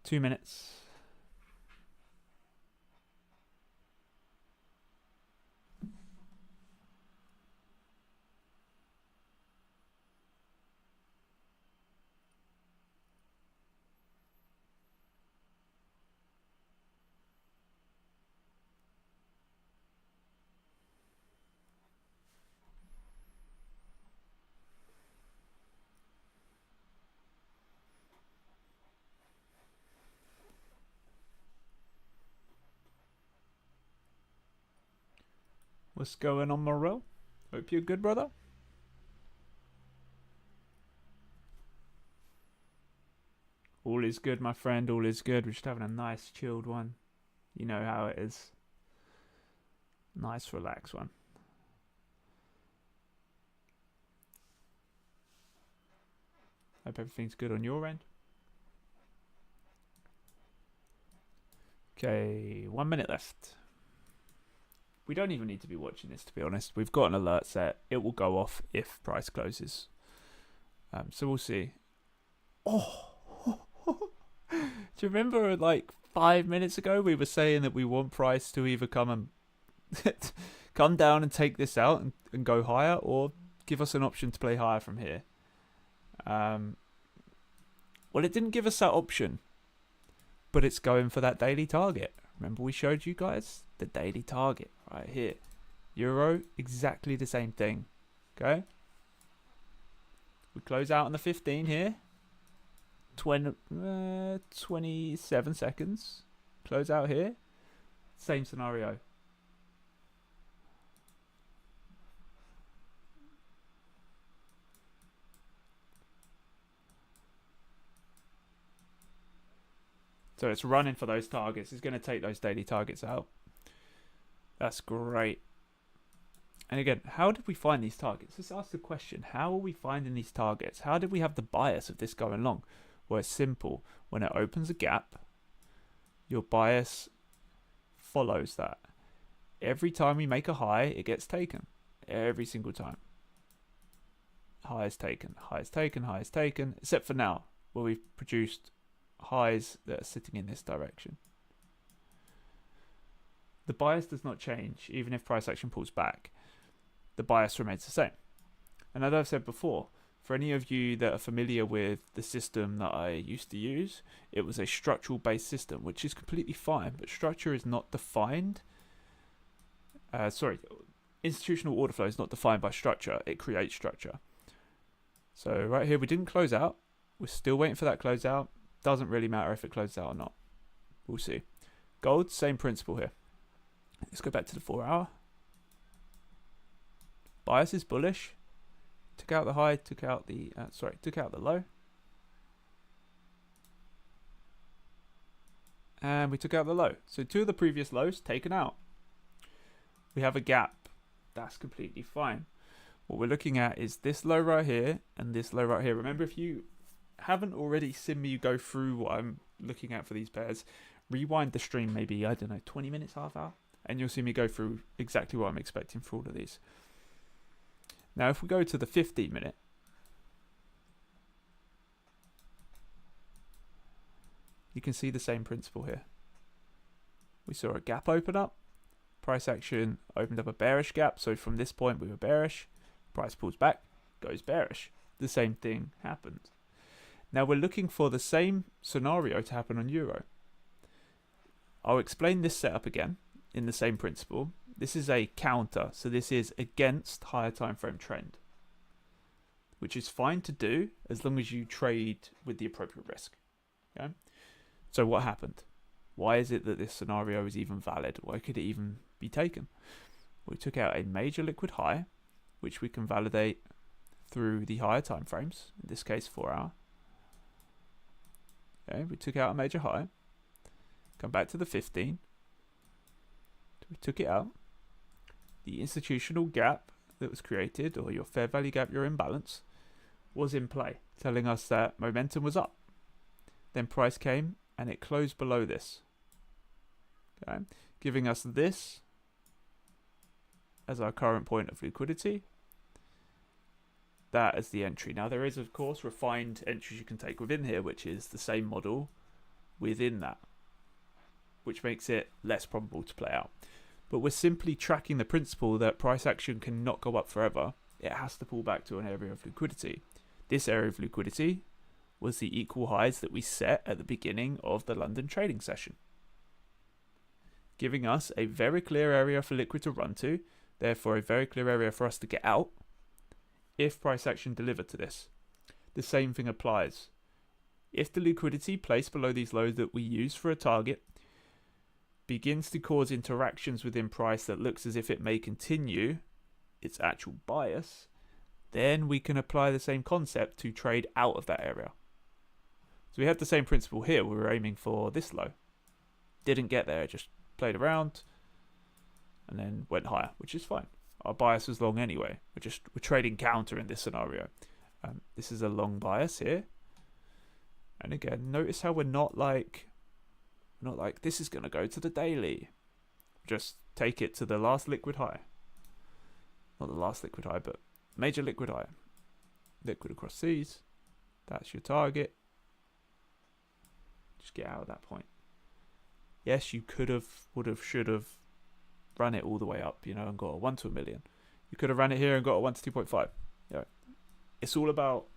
Two minutes. What's going on, Morel? Hope you're good, brother. All is good, my friend. All is good. We're just having a nice, chilled one. You know how it is. Nice, relaxed one. Hope everything's good on your end. Okay, 1 minute left. We don't even need to be watching this, to be honest. We've got an alert set. It will go off if price closes. So we'll see. Oh! Do you remember like 5 minutes ago we were saying that we want price to either come and come down and take this out and go higher, or give us an option to play higher from here? Well, it didn't give us that option, but it's going for that daily target. Remember we showed you guys the daily target right here. Euro, exactly the same thing. Okay. We close out on the 15 here. 27 seconds. Close out here. Same scenario. So it's running for those targets. It's going to take those daily targets out. That's great. And again, how did we find these targets? Let's ask the question. How are we finding these targets? How did we have the bias of this going long? Well, it's simple. When it opens a gap, your bias follows that. Every time we make a high, it gets taken. Every single time. High is taken, high is taken, high is taken. Except for now, where we've produced highs that are sitting in this direction. The bias does not change, even if price action pulls back. The bias remains the same. And as I've said before, for any of you that are familiar with the system that I used to use, it was a structural based system, which is completely fine, but structure is not defined. Institutional order flow is not defined by structure, it creates structure. So right here we didn't close out, we're still waiting for that closeout. Doesn't really matter if it closes out or not. We'll see. Gold, same principle here. Let's go back to the 4 hour. Bias is bullish. Took out the high, took out the low. And we took out the low. So 2 of the previous lows taken out. We have a gap. That's completely fine. What we're looking at is this low right here and this low right here. Remember, if you haven't already seen me go through what I'm looking at for these pairs, rewind the stream maybe, I don't know, 20 minutes, half hour. And you'll see me go through exactly what I'm expecting for all of these. Now, if we go to the 15-minute, you can see the same principle here. We saw a gap open up. Price action opened up a bearish gap. So from this point, we were bearish. Price pulls back, goes bearish. The same thing happened. Now we're looking for the same scenario to happen on Euro. I'll explain this setup again in the same principle. This is a counter, so this is against higher time frame trend, which is fine to do as long as you trade with the appropriate risk. Okay? So what happened? Why is it that this scenario is even valid? Why could it even be taken? We took out a major liquid high, which we can validate through the higher time frames, in this case 4 hour. Okay, we took out a major high, come back to the 15, we took it out. The institutional gap that was created, or your fair value gap, your imbalance, was in play, telling us that momentum was up. Then price came and it closed below this, okay, giving us this as our current point of liquidity, that as the entry. Now there is of course refined entries you can take within here, which is the same model within that, which makes it less probable to play out. But we're simply tracking the principle that price action cannot go up forever. It has to pull back to an area of liquidity. This area of liquidity was the equal highs that we set at the beginning of the London trading session, giving us a very clear area for liquid to run to, therefore a very clear area for us to get out if price action delivered to this. The same thing applies. If the liquidity placed below these lows that we use for a target begins to cause interactions within price that looks as if it may continue its actual bias, then we can apply the same concept to trade out of that area. So we had the same principle here. We were aiming for this low. Didn't get there, just played around and then went higher, which is fine. Our bias was long anyway. We're trading counter in this scenario. This is a long bias here. And again, notice how we're not like this is going to go to the daily. Just take it to the last liquid high. Not the last liquid high, but major liquid high. Liquid across these. That's your target. Just get out of that point. Yes, you could have, would have, should have run it all the way up, you know, and got a 1 to a million. You could have ran it here and got a 1 to 2.5. You know, it's all about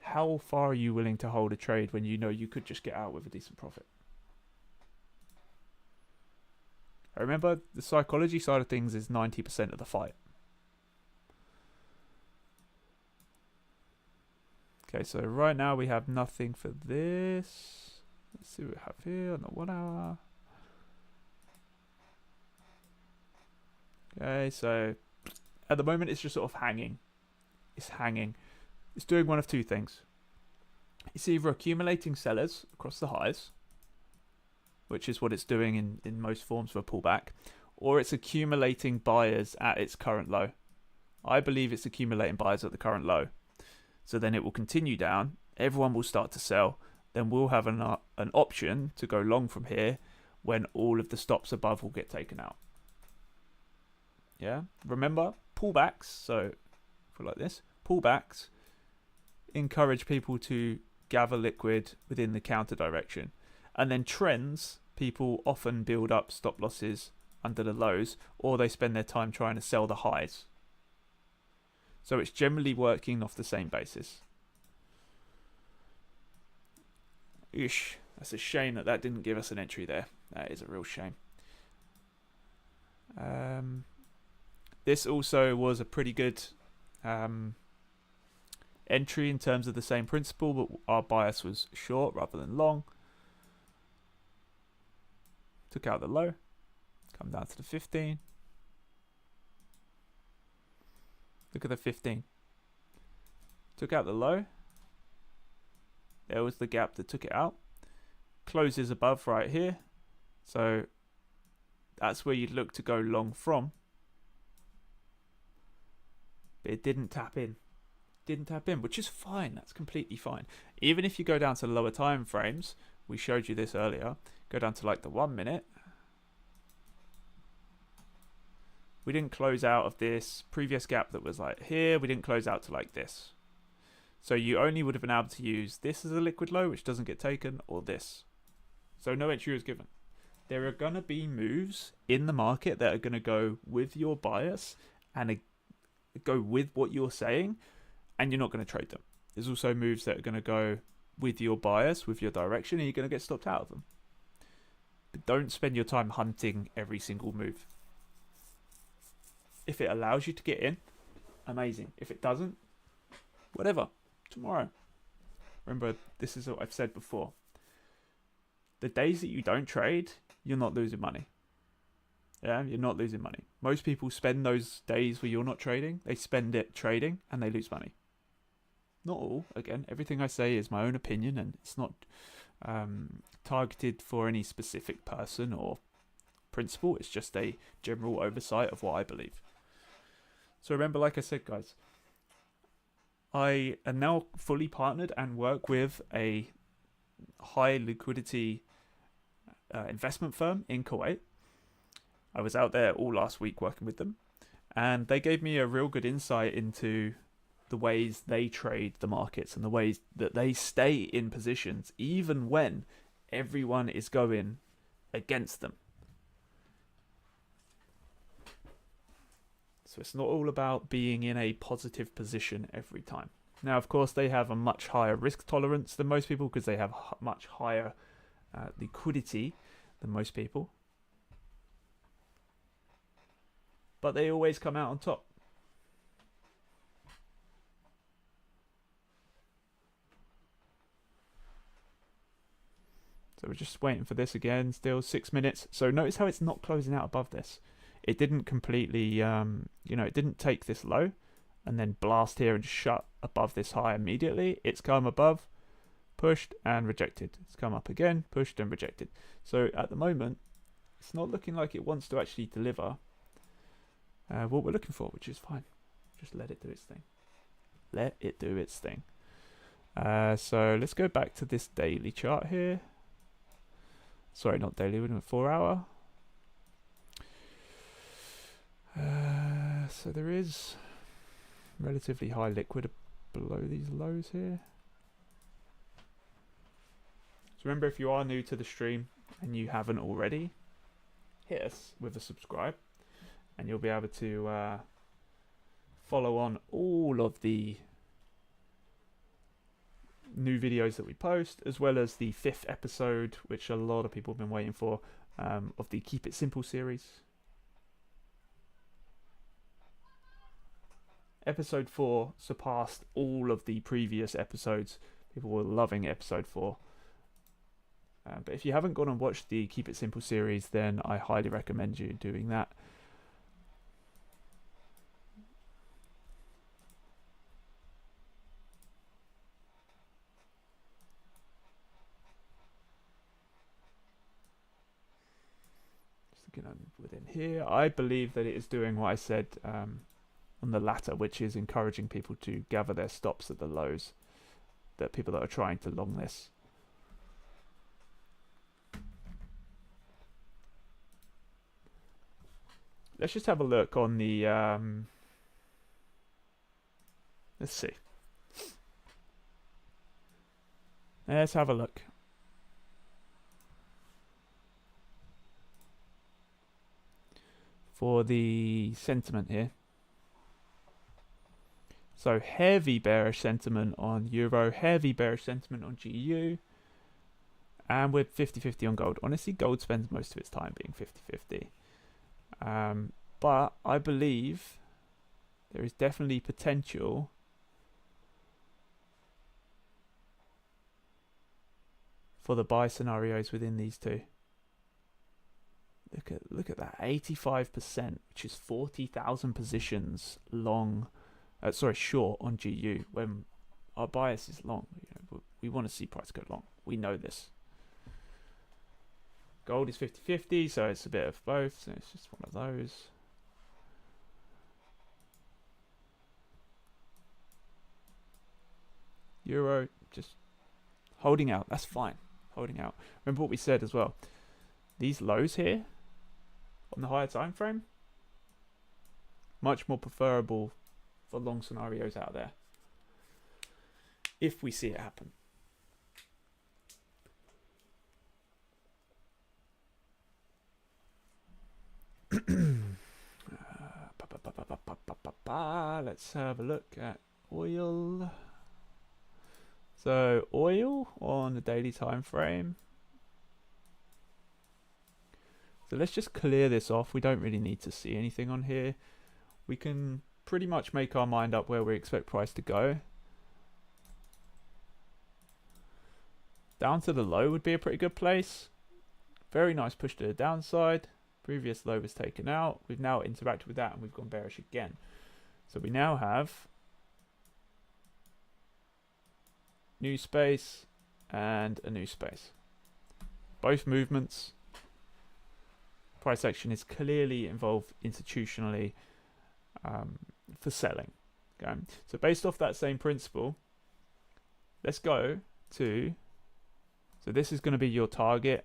how far are you willing to hold a trade when you know you could just get out with a decent profit. I remember the psychology side of things is 90% of the fight. Okay, so right now we have nothing for this. Let's see what we have here on the 1 hour. Okay, so at the moment it's just sort of hanging. It's hanging. It's doing one of two things. It's either accumulating sellers across the highs, which is what it's doing in most forms of a pullback, or it's accumulating buyers at its current low. I believe it's accumulating buyers at the current low. So then it will continue down. Everyone will start to sell. Then we'll have an option to go long from here when all of the stops above will get taken out. Yeah, remember pullbacks. So for like this, pullbacks encourage people to gather liquid within the counter direction, and then trends, people often build up stop losses under the lows, or they spend their time trying to sell the highs. So it's generally working off the same basis. Ish, that's a shame that didn't give us an entry there. That is a real shame. This also was a pretty good entry in terms of the same principle, but our bias was short rather than long. Took out the low, come down to the 15. Look at the 15. Took out the low. There was the gap that took it out. Closes above right here. So that's where you'd look to go long from. But it didn't tap in. Didn't tap in, which is fine. That's completely fine. Even if you go down to lower time frames, we showed you this earlier, go down to like the 1 minute. We didn't close out of this previous gap that was like here. We didn't close out to like this. So you only would have been able to use this as a liquid low, which doesn't get taken, or this. So no entry was given. There are going to be moves in the market that are going to go with your bias and go with what you're saying, and you're not going to trade them. There's also moves that are going to go with your bias, with your direction, and you're going to get stopped out of them. But don't spend your time hunting every single move. If it allows you to get in, amazing. If it doesn't, whatever. Tomorrow. Remember, this is what I've said before. The days that you don't trade, you're not losing money. Yeah, you're not losing money. Most people spend those days where you're not trading, they spend it trading and they lose money. Not all. Again, everything I say is my own opinion, and it's not targeted for any specific person or principle. It's just a general oversight of what I believe. So remember, like I said, guys, I am now fully partnered and work with a high liquidity investment firm in Kuwait. I was out there all last week working with them, and they gave me a real good insight into the ways they trade the markets and the ways that they stay in positions even when everyone is going against them. So it's not all about being in a positive position every time. Now, of course, they have a much higher risk tolerance than most people because they have much higher liquidity than most people. But they always come out on top. So we're just waiting for this again, still 6 minutes. So notice how it's not closing out above this. It didn't completely, it didn't take this low and then blast here and shut above this high immediately. It's come above, pushed and rejected. It's come up again, pushed and rejected. So at the moment, it's not looking like it wants to actually deliver what we're looking for, which is fine. Just let it do its thing. Let it do its thing. So let's go back to this daily chart here. Sorry, not daily, we're doing 4 hour. So there is relatively high liquid below these lows here. So remember, if you are new to the stream and you haven't already, hit us with a subscribe and you'll be able to follow on all of the new videos that we post, as well as the 5th episode, which a lot of people have been waiting for, of the Keep It Simple series. Episode 4 surpassed all of the previous episodes. People were loving episode 4. But if you haven't gone and watched the Keep It Simple series, then I highly recommend you doing that. Within here, I believe that it is doing what I said on the latter, which is encouraging people to gather their stops at the lows, that people that are trying to long this. Let's just have a look on the let's see. Let's have a look. For the sentiment here. So heavy bearish sentiment on Euro, heavy bearish sentiment on GU, and we're 50-50 on gold. Honestly, gold spends most of its time being 50-50. But I believe there is definitely potential for the buy scenarios within these two. Look at that, 85%, which is 40,000 positions long. Short on GU when our bias is long. We want to see price go long. We know this. Gold is 50-50, so it's a bit of both. So it's just one of those. Euro just holding out. That's fine. Holding out. Remember what we said as well. These lows here on the higher time frame, much more preferable for long scenarios out there if we see it happen. Let's have a look at oil. So oil on the daily time frame. So let's just clear this off. We don't really need to see anything on here. We can pretty much make our mind up where we expect price to go. Down to the low would be a pretty good place. Very nice push to the downside. Previous low was taken out. We've now interacted with that and we've gone bearish again. So we now have new space and a new space. Both movements. Price action is clearly involved institutionally for selling. Okay. So based off that same principle, let's go to, so this is going to be your target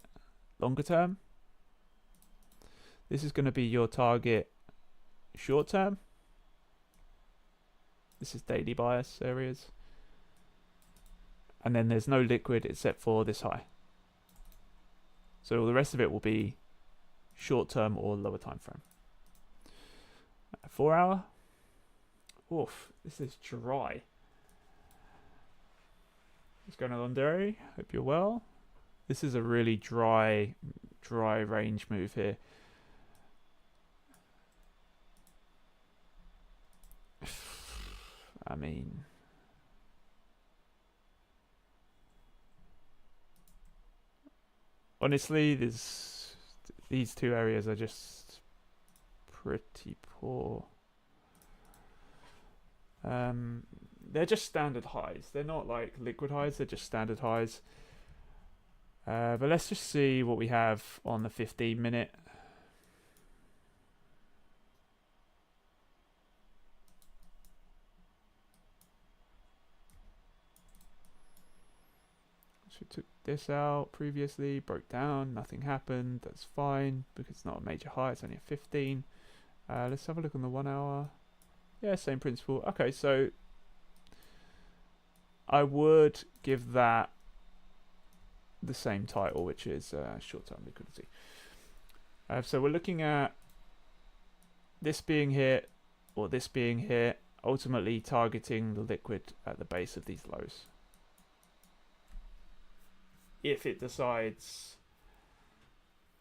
longer term. This is going to be your target short term. This is daily bias areas. And then there's no liquid except for this high. So the rest of it will be short term or lower time frame. 4 hour. Oof, this is dry. What's going on, Derry? Hope you're well. This is a really dry range move here. I mean, honestly, these two areas are just pretty poor. They're just standard highs. They're not like liquid highs. They're just standard highs. But let's just see what we have on the 15-minute. So we took this out previously, broke down, nothing happened. That's fine because it's not a major high. It's only a 15. Let's have a look on the 1 hour. Yeah, same principle. Okay, so I would give that the same title, which is short-term liquidity. So we're looking at this being hit or this being hit, ultimately targeting the liquid at the base of these lows. If it decides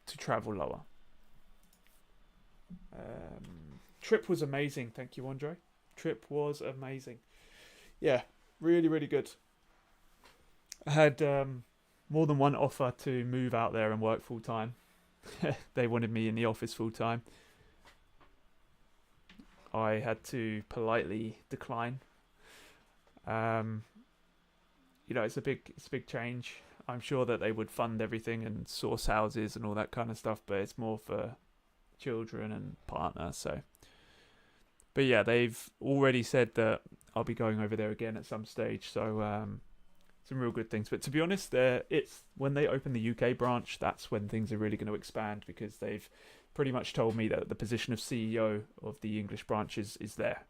to travel lower. Trip was amazing. Thank you, Andre. Trip was amazing. Yeah, really, really good. I had more than one offer to move out there and work full time. They wanted me in the office full time. I had to politely decline. You know, it's a big change. I'm sure that they would fund everything and source houses and all that kind of stuff, but it's more for children and partner. So, but yeah, they've already said that I'll be going over there again at some stage. So some real good things. But to be honest, it's when they open the UK branch, that's when things are really going to expand, because they've pretty much told me that the position of CEO of the English branch is there.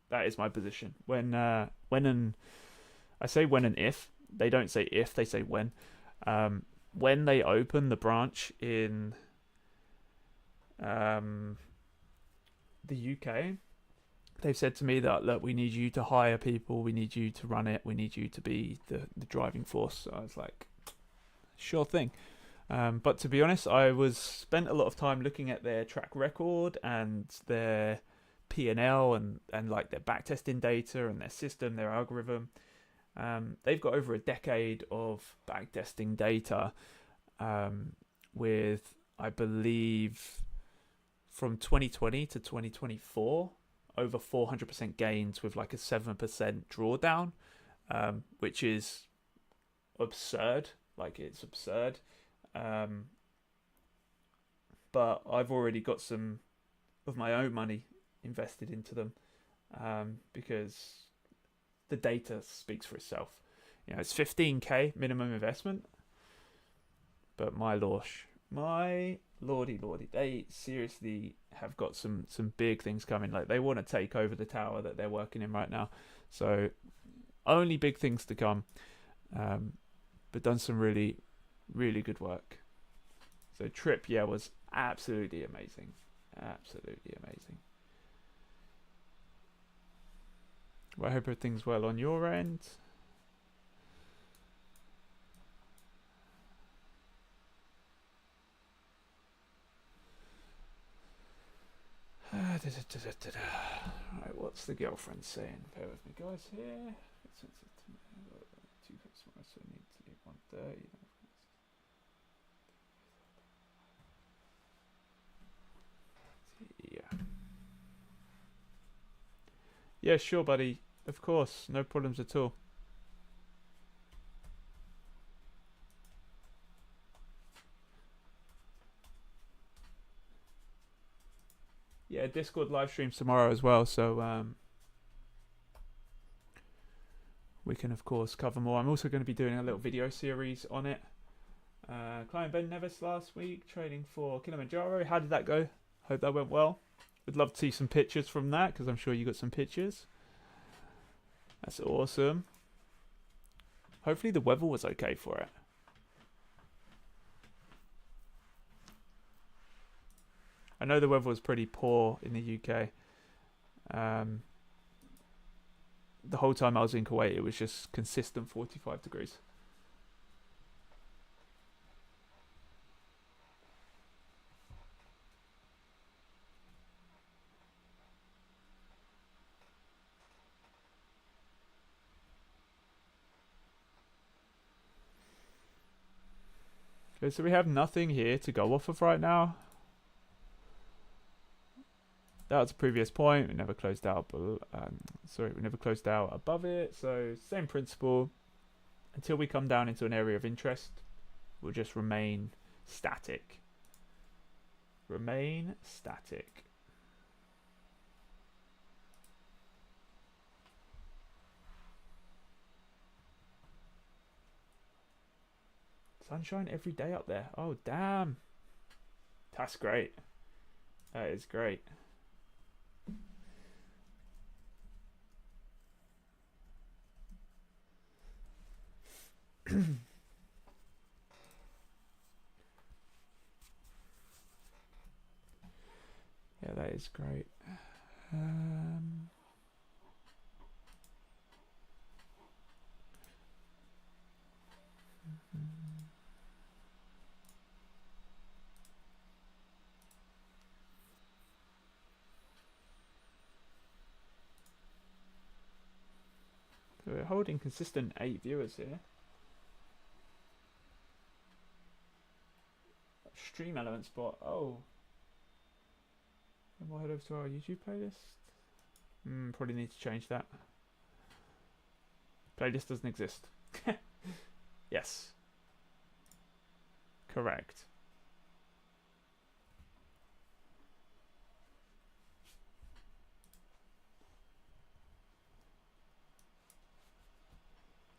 That is my position. When and I say when and if, they don't say if, they say when. When they open the branch in the UK, they've said to me that, look, we need you to hire people, we need you to run it, we need you to be the driving force. So I was like, sure thing. But to be honest, I spent a lot of time looking at their track record and their P&L and like their backtesting data and their system, their algorithm. They've got over a decade of backtesting data with, I believe, from 2020 to 2024, over 400% gains with like a 7% drawdown, which is absurd. Like, it's absurd. But I've already got some of my own money invested into them because the data speaks for itself. You know, it's 15k minimum investment, but my lordy, they seriously have got some big things coming. Like they want to take over the tower that they're working in right now. So only big things to come. But done some really, really good work. So trip, yeah, was absolutely amazing. Absolutely amazing. Well, I hope everything's well on your end. Right, what's the girlfriend saying? Bear with me, guys. Here, two customers, so I need to leave 1:30. Yeah. Yeah, sure, buddy. Of course, no problems at all. Yeah, Discord live streams tomorrow as well, so we can of course cover more. I'm also going to be doing a little video series on it. Client Ben Nevis last week trading for Kilimanjaro. How did that go? Hope that went well. Would love to see some pictures from that because I'm sure you got some pictures. That's awesome. Hopefully the weather was okay for it. I know the weather was pretty poor in the UK. The whole time I was in Kuwait, it was just consistent 45 degrees. Okay, so we have nothing here to go off of right now. That was a previous point. We never closed out, we never closed out above it. So same principle. Until we come down into an area of interest, we'll just remain static. Remain static. Sunshine every day up there. Oh, damn. That's great. That is great. Yeah, that is great. So we're holding consistent 8 viewers here. Stream element spot. Oh. And we'll head over to our YouTube playlist. Probably need to change that. Playlist doesn't exist. Yes. Correct.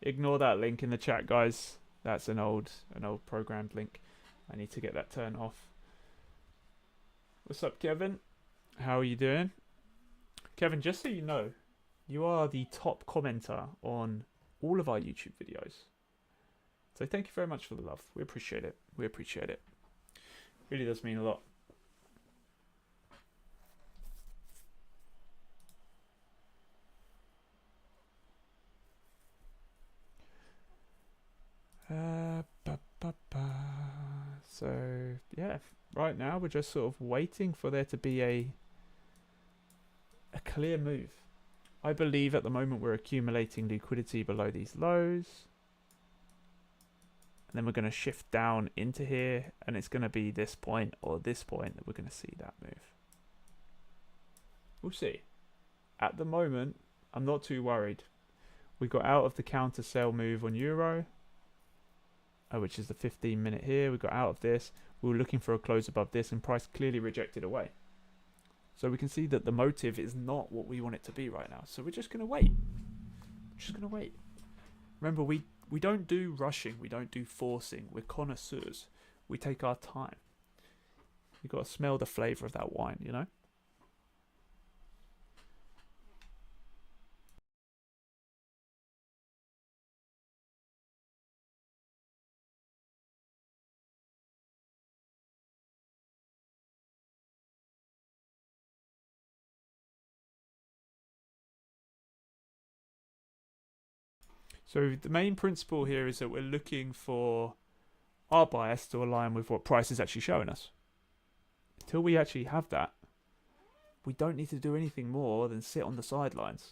Ignore that link in the chat, guys. That's an old programmed link. I need to get that turned off. What's up, Kevin? How are you doing? Kevin, just so you know, you are the top commenter on all of our YouTube videos. So thank you very much for the love. We appreciate it. We appreciate it. Really does mean a lot. So yeah, right now we're just sort of waiting for there to be a clear move. I believe at the moment we're accumulating liquidity below these lows. And then we're going to shift down into here, and it's going to be this point or this point that we're going to see that move. We'll see. At the moment, I'm not too worried. We got out of the counter sell move on Euro, which is the 15-minute here. We got out of this. We were looking for a close above this, and price clearly rejected away. So we can see that the motive is not what we want it to be right now. So we're just going to wait. Just going to wait. Remember, we don't do rushing. We don't do forcing. We're connoisseurs. We take our time. You've got to smell the flavour of that wine, you know? So the main principle here is that we're looking for our bias to align with what price is actually showing us. Until we actually have that, we don't need to do anything more than sit on the sidelines.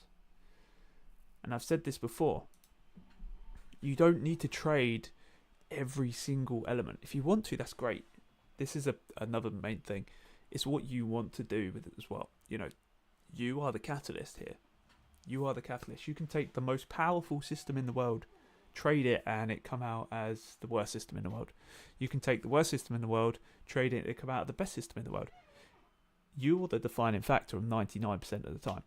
And I've said this before. You don't need to trade every single element. If you want to, that's great. This is another main thing. It's what you want to do with it as well. You know, you are the catalyst here. You are the catalyst. You can take the most powerful system in the world, trade it, and it come out as the worst system in the world. You can take the worst system in the world, trade it, and it come out the best system in the world. You are the defining factor of 99% of the time.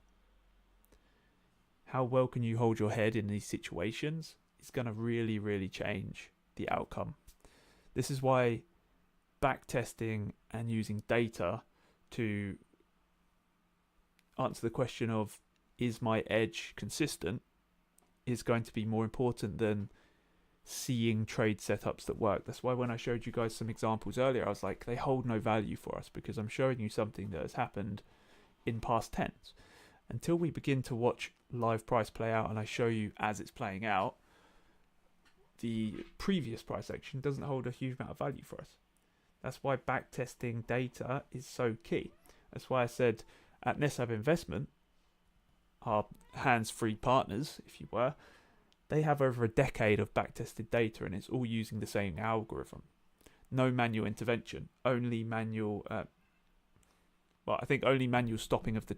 How well can you hold your head in these situations is going to really, really change the outcome. This is why backtesting and using data to answer the question of, is my edge consistent, is going to be more important than seeing trade setups that work. That's why when I showed you guys some examples earlier, I was like, they hold no value for us because I'm showing you something that has happened in past tense. Until we begin to watch live price play out and I show you as it's playing out, the previous price action doesn't hold a huge amount of value for us. That's why backtesting data is so key. That's why I said at NetSab Investment, our hands-free partners, if you were, they have over a decade of backtested data and it's all using the same algorithm. No manual intervention, only manual, I think only manual stopping of the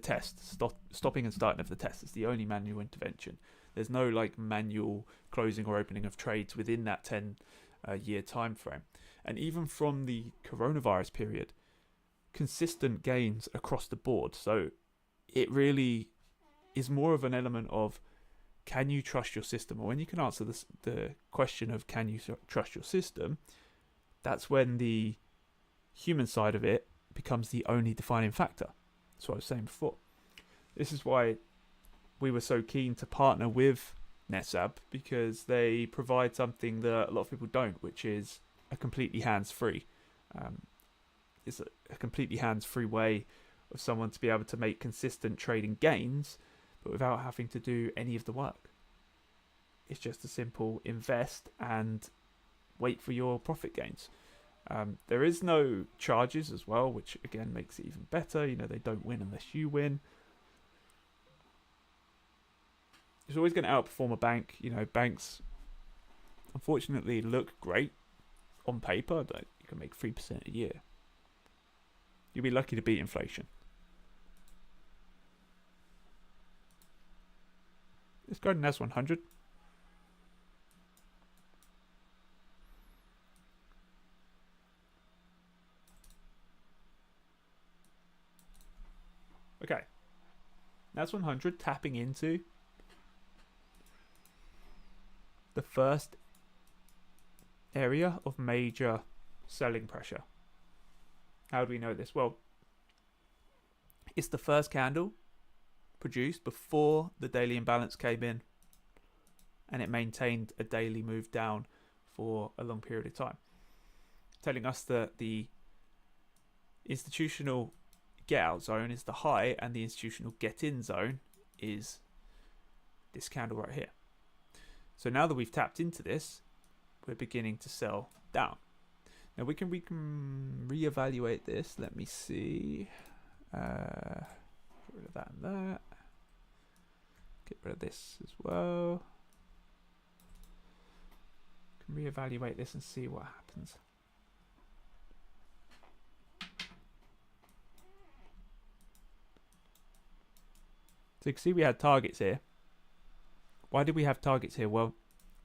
test, stopping and starting of the test is the only manual intervention. There's no like manual closing or opening of trades within that 10-year time frame. And even from the coronavirus period, consistent gains across the board. So it really is more of an element of, can you trust your system? Or when you can answer the question of can you trust your system, that's when the human side of it becomes the only defining factor. That's what I was saying before. This is why we were so keen to partner with NetSab, because they provide something that a lot of people don't, which is a completely hands-free. It's a completely hands-free way of someone to be able to make consistent trading gains, but without having to do any of the work. It's just a simple invest and wait for your profit gains. There is no charges as well, which again makes it even better. You know, they don't win unless you win. It's always going to outperform a bank. You know, banks unfortunately look great on paper. You can make 3% a year. You'll be lucky to beat inflation. Let's go to NAS 100. Okay. NAS 100 tapping into the first area of major selling pressure. How do we know this? Well, it's the first candle produced before the daily imbalance came in, and it maintained a daily move down for a long period of time, telling us that the institutional get out zone is the high and the institutional get in zone is this candle right here. So now that we've tapped into this, we're beginning to sell down. Now we can reevaluate this. Let me see. Get rid of that and that. Get rid of this as well. Can reevaluate this and see what happens. So you can see we had targets here. Why did we have targets here? Well,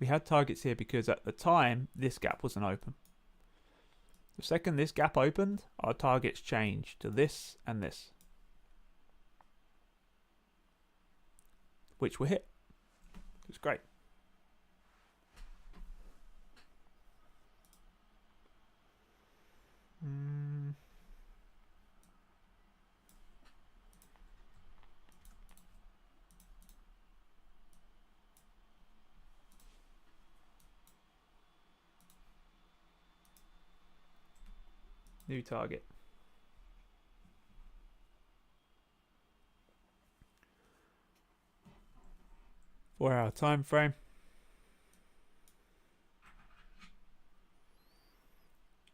we had targets here because at the time this gap wasn't open. The second this gap opened, our targets changed to this and this, which were hit. It's great. New target. Four-hour time frame.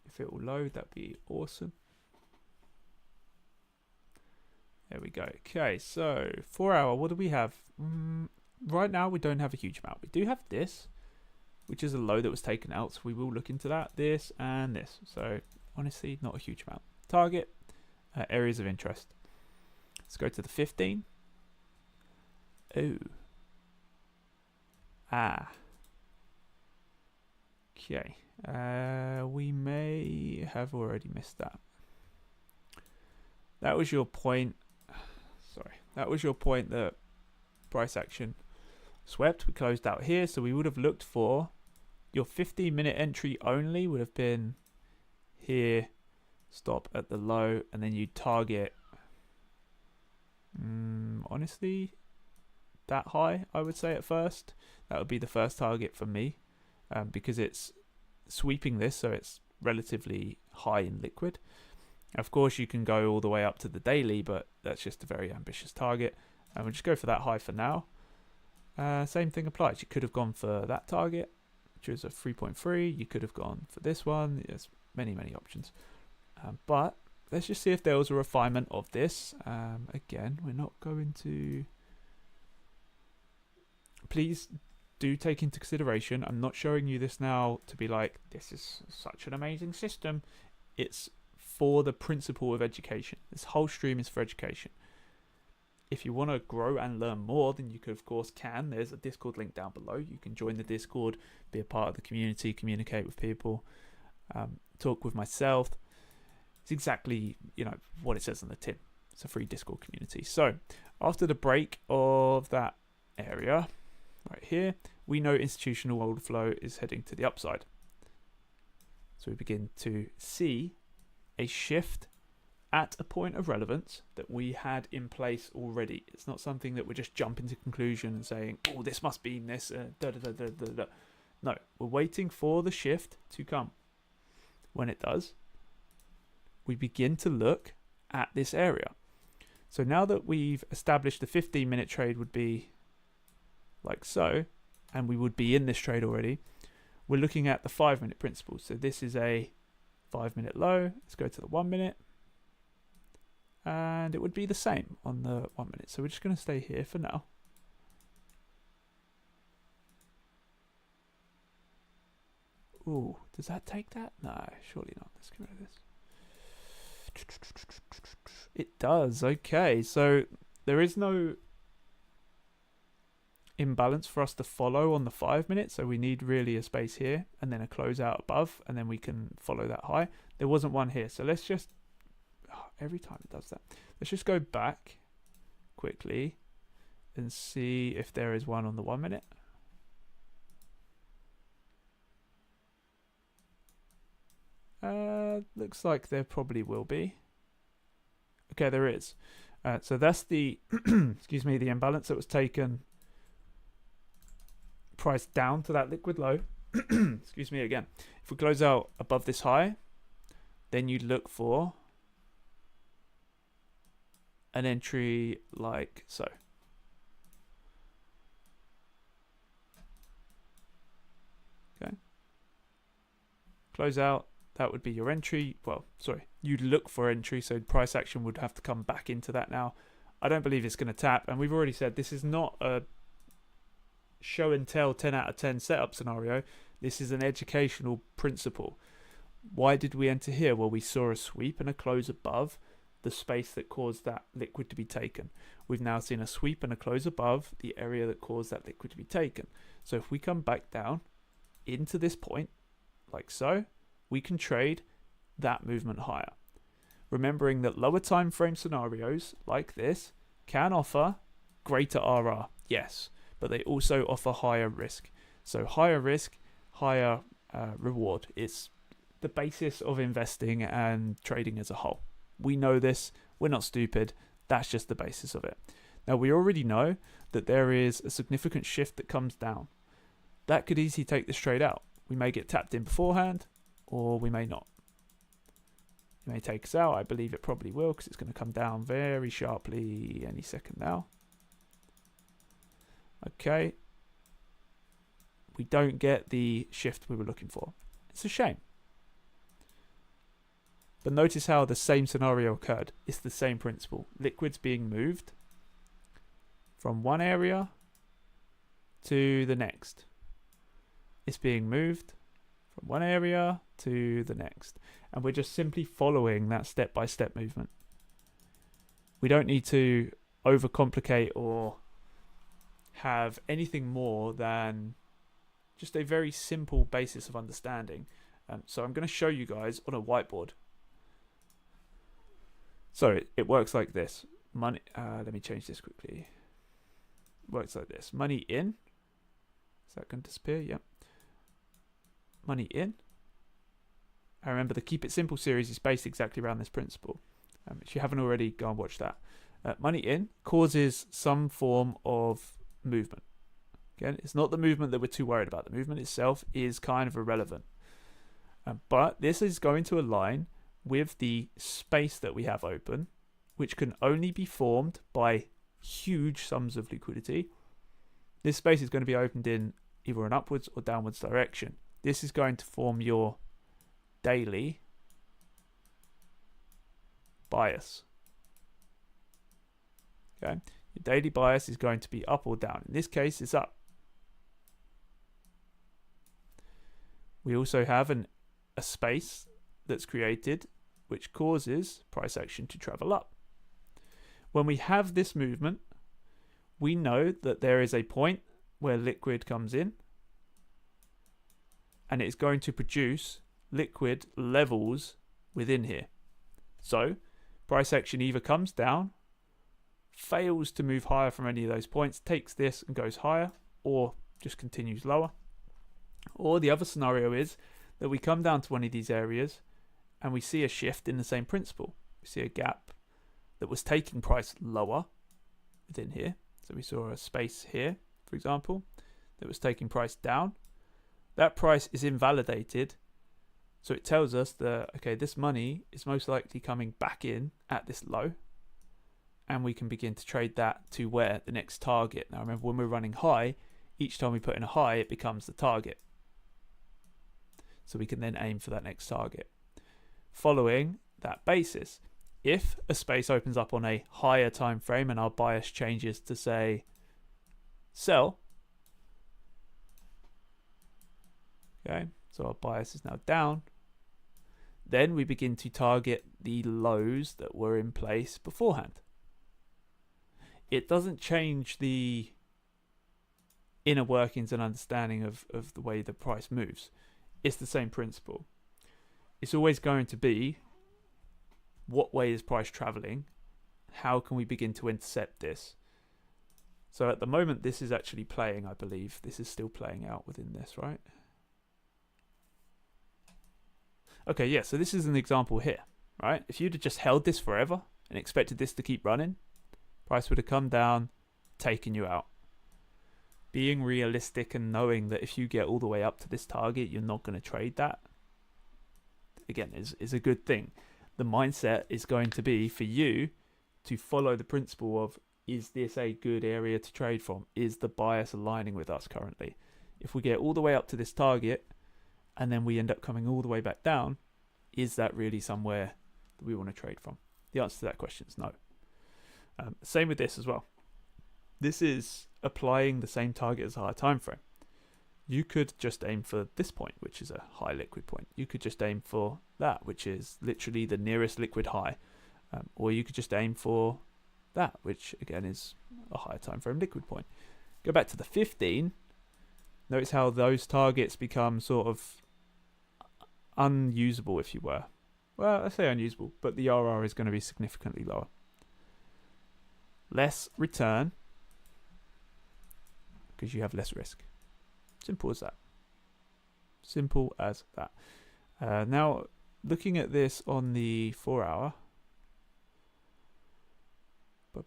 If it will load, that'd be awesome. There we go. Okay, so 4 hour, what do we have? Right now, we don't have a huge amount. We do have this, which is a low that was taken out, so we will look into that. This and this. So, honestly, not a huge amount. Target, areas of interest. Let's go to the 15. Oh. Ah. Okay. We may have already missed that. That was your point. Sorry. That was your point that price action swept. We closed out here, so we would have looked for your 15-minute entry only would have been here, stop at the low, and then you target honestly that high, I would say at first. That would be the first target for me, because it's sweeping this, so it's relatively high in liquid. Of course, you can go all the way up to the daily, but that's just a very ambitious target. And we'll just go for that high for now. Same thing applies. You could have gone for that target, which is a 3.3. You could have gone for this one. There's many, many options. But let's just see if there was a refinement of this. Again, we're not going to... Please do take into consideration, I'm not showing you this now to be like, this is such an amazing system. It's for the principle of education. This whole stream is for education. If you want to grow and learn more, then you could, of course, there's a Discord link down below. You can join the Discord, be a part of the community, communicate with people, talk with myself. It's exactly, what it says on the tin. It's a free Discord community. So after the break of that area right here, we know institutional order flow is heading to the upside. So we begin to see a shift at a point of relevance that we had in place already. It's not something that we're just jumping to conclusion and saying, oh, this must be this. No, we're waiting for the shift to come. When it does, we begin to look at this area. So now that we've established the 15-minute trade would be like so, and we would be in this trade already, we're looking at the 5-minute principle. So this is a 5-minute low. Let's go to the 1 minute. And it would be the same on the 1 minute. So we're just going to stay here for now. Ooh, does that take that? No, surely not. Let's get rid of this. It does. Okay, so there is no imbalance for us to follow on the 5 minute, so we need really a space here and then a closeout above, and then we can follow that high. There wasn't one here, so let's just every time it does that, let's just go back quickly and see if there is one on the 1 minute. Looks like there probably will be. Okay, there is. So that's the excuse me, the imbalance that was taken, priced down to that liquid low. Excuse me again. If we close out above this high, then you'd look for an entry like so. Okay. Close out. That would be your entry. Well, sorry, you'd look for entry, so price action would have to come back into that now. I don't believe it's going to tap, and we've already said this is not a show and tell 10 out of 10 setup scenario. This is an educational principle. Why did we enter here? Well, we saw a sweep and a close above the space that caused that liquid to be taken. We've now seen a sweep and a close above the area that caused that liquid to be taken. So if we come back down into this point, like so, we can trade that movement higher. Remembering that lower time frame scenarios like this can offer greater RR, yes, but they also offer higher risk. So higher risk, higher reward. It's the basis of investing and trading as a whole. We know this. We're not stupid. That's just the basis of it. Now, we already know that there is a significant shift that comes down. That could easily take this trade out. We may get tapped in beforehand, or we may not. It may take us out. I believe it probably will, because it's going to come down very sharply any second now. Okay. We don't get the shift we were looking for. It's a shame. But notice how the same scenario occurred. It's the same principle. Liquids being moved from one area to the next. It's being moved from one area to the next. And we're just simply following that step-by-step movement. We don't need to overcomplicate or have anything more than just a very simple basis of understanding. So I'm going to show you guys on a whiteboard. So it works like this. Money. Let me change this quickly. It works like this. Money in. Is that going to disappear? Yep. Money in. I remember the Keep It Simple series is based exactly around this principle. If you haven't already, go and watch that. Money in causes some form of movement. Again, it's not the movement that we're too worried about. The movement itself is kind of irrelevant. But this is going to align with the space that we have open, which can only be formed by huge sums of liquidity. This space is going to be opened in either an upwards or downwards direction. This is going to form your daily bias. Okay, your daily bias is going to be up or down. In this case, it's up. We also have a space that's created which causes price action to travel up. When we have this movement, we know that there is a point where liquid comes in and it's going to produce liquid levels within here. So price action either comes down, fails to move higher from any of those points, takes this and goes higher, or just continues lower. Or the other scenario is that we come down to one of these areas and we see a shift in the same principle. We see a gap that was taking price lower within here. So we saw a space here, for example, that was taking price down. That price is invalidated. So it tells us that, okay, this money is most likely coming back in at this low. And we can begin to trade that to where the next target. Now remember, when we're running high, each time we put in a high, it becomes the target. So we can then aim for that next target. Following that basis, if a space opens up on a higher time frame and our bias changes to say sell, okay, so our bias is now down, then we begin to target the lows that were in place beforehand. It doesn't change the inner workings and understanding of the way the price moves. It's the same principle. It's always going to be, what way is price traveling? How can we begin to intercept this? So at the moment, this is actually playing, I believe. This is still playing out within this, right? Okay, yeah, so this is an example here, right? If you'd have just held this forever and expected this to keep running, price would have come down, taken you out. Being realistic and knowing that if you get all the way up to this target, you're not going to trade that, again, is a good thing. The mindset is going to be for you to follow the principle of, is this a good area to trade from? Is the bias aligning with us currently? If we get all the way up to this target and then we end up coming all the way back down, is that really somewhere that we want to trade from? The answer to that question is no. Same with this as well. This is applying the same target as a higher time frame. You could just aim for this point, which is a high liquid point. You could just aim for that, which is literally the nearest liquid high. Or you could just aim for that, which again is a higher time frame liquid point. Go back to the 15. Notice how those targets become sort of unusable, if you were. Well, I say unusable, but the RR is going to be significantly lower. Less return because you have less risk. Simple as that. Simple as that. Now, looking at this on the 4 hour, it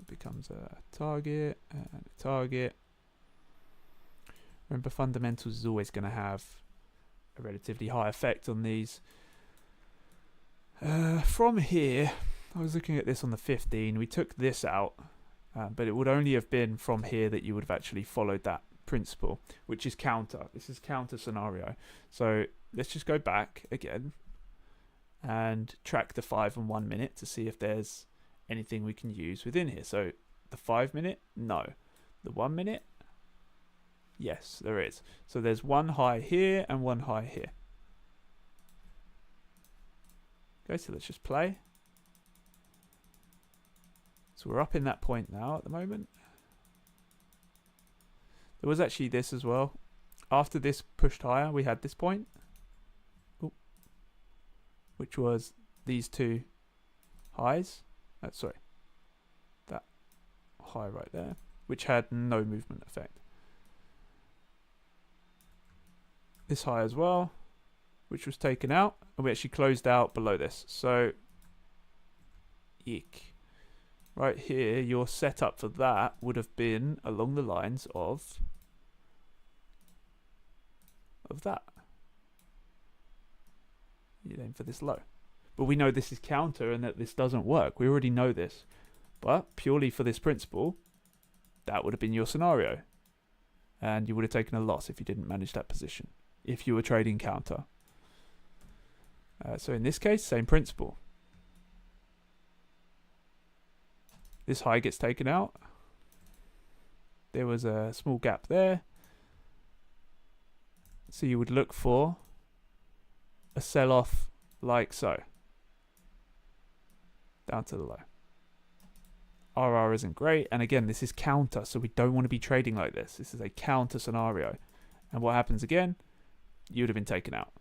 becomes a target and a target. Remember, fundamentals is always going to have a relatively high effect on these. From here, I was looking at this on the 15. We took this out, but it would only have been from here that you would have actually followed that principle, which is counter. This is counter scenario. So let's just go back again and track the 5 and 1 minute to see if there's anything we can use within here. So the 5 minute, no. The 1 minute, yes, there is. So there's one high here and one high here. Okay, so let's just play. So we're up in that point now at the moment. There was actually this as well. After this pushed higher, we had this point. Ooh. Which was these two highs. Sorry. That high right there. Which had no movement effect. This high as well. Which was taken out. And we actually closed out below this. So, eek. Right here, your setup for that would have been along the lines of that. You aim for this low. But we know this is counter and that this doesn't work. We already know this. But purely for this principle, that would have been your scenario. And you would have taken a loss if you didn't manage that position. If you were trading counter. So in this case, same principle. This high gets taken out. There was a small gap there. So you would look for a sell-off like so. Down to the low. RR isn't great. And again, this is counter. So we don't want to be trading like this. This is a counter scenario. And what happens again? You would have been taken out.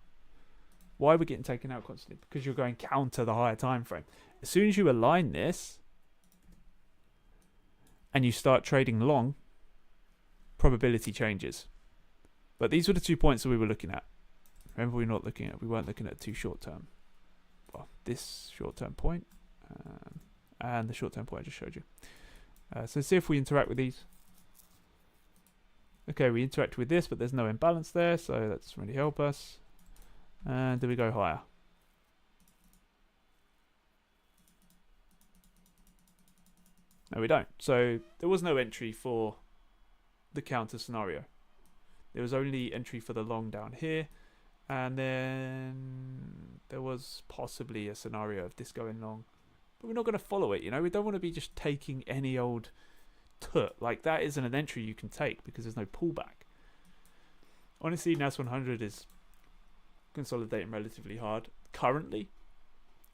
Why are we getting taken out constantly? Because you're going counter the higher time frame. As soon as you align this and you start trading long, probability changes. But these were the 2 points that we were looking at. Remember, we weren't looking at too short term. Well, this short term point and the short term point I just showed you. So let's see if we interact with these. Okay, we interact with this, but there's no imbalance there, so that doesn't really help us. And do we go higher? No, we don't. So there was no entry for the counter scenario. There was only entry for the long down here. And then there was possibly a scenario of this going long. But we're not going to follow it, you know. We don't want to be just taking any old tut. Like, that isn't an entry you can take because there's no pullback. Honestly, NAS 100 is consolidating relatively hard currently.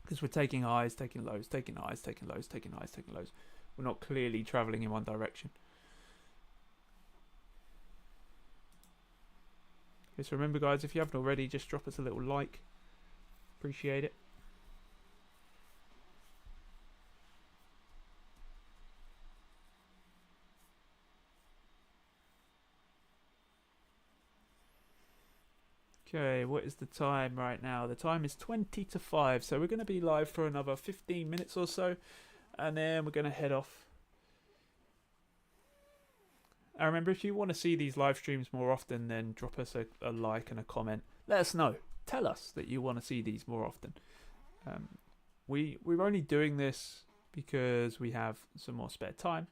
Because we're taking highs, taking lows, taking highs, taking lows, taking highs, taking lows. We're not clearly traveling in one direction. Okay, so remember, guys, if you haven't already, just drop us a little like. Appreciate it. Okay, what is the time right now? The time is 20 to 5, so we're going to be live for another 15 minutes or so, and then we're going to head off. And remember, if you want to see these live streams more often, then drop us a like and a comment. Let us know. Tell us that you want to see these more often. We're only doing this because we have some more spare time,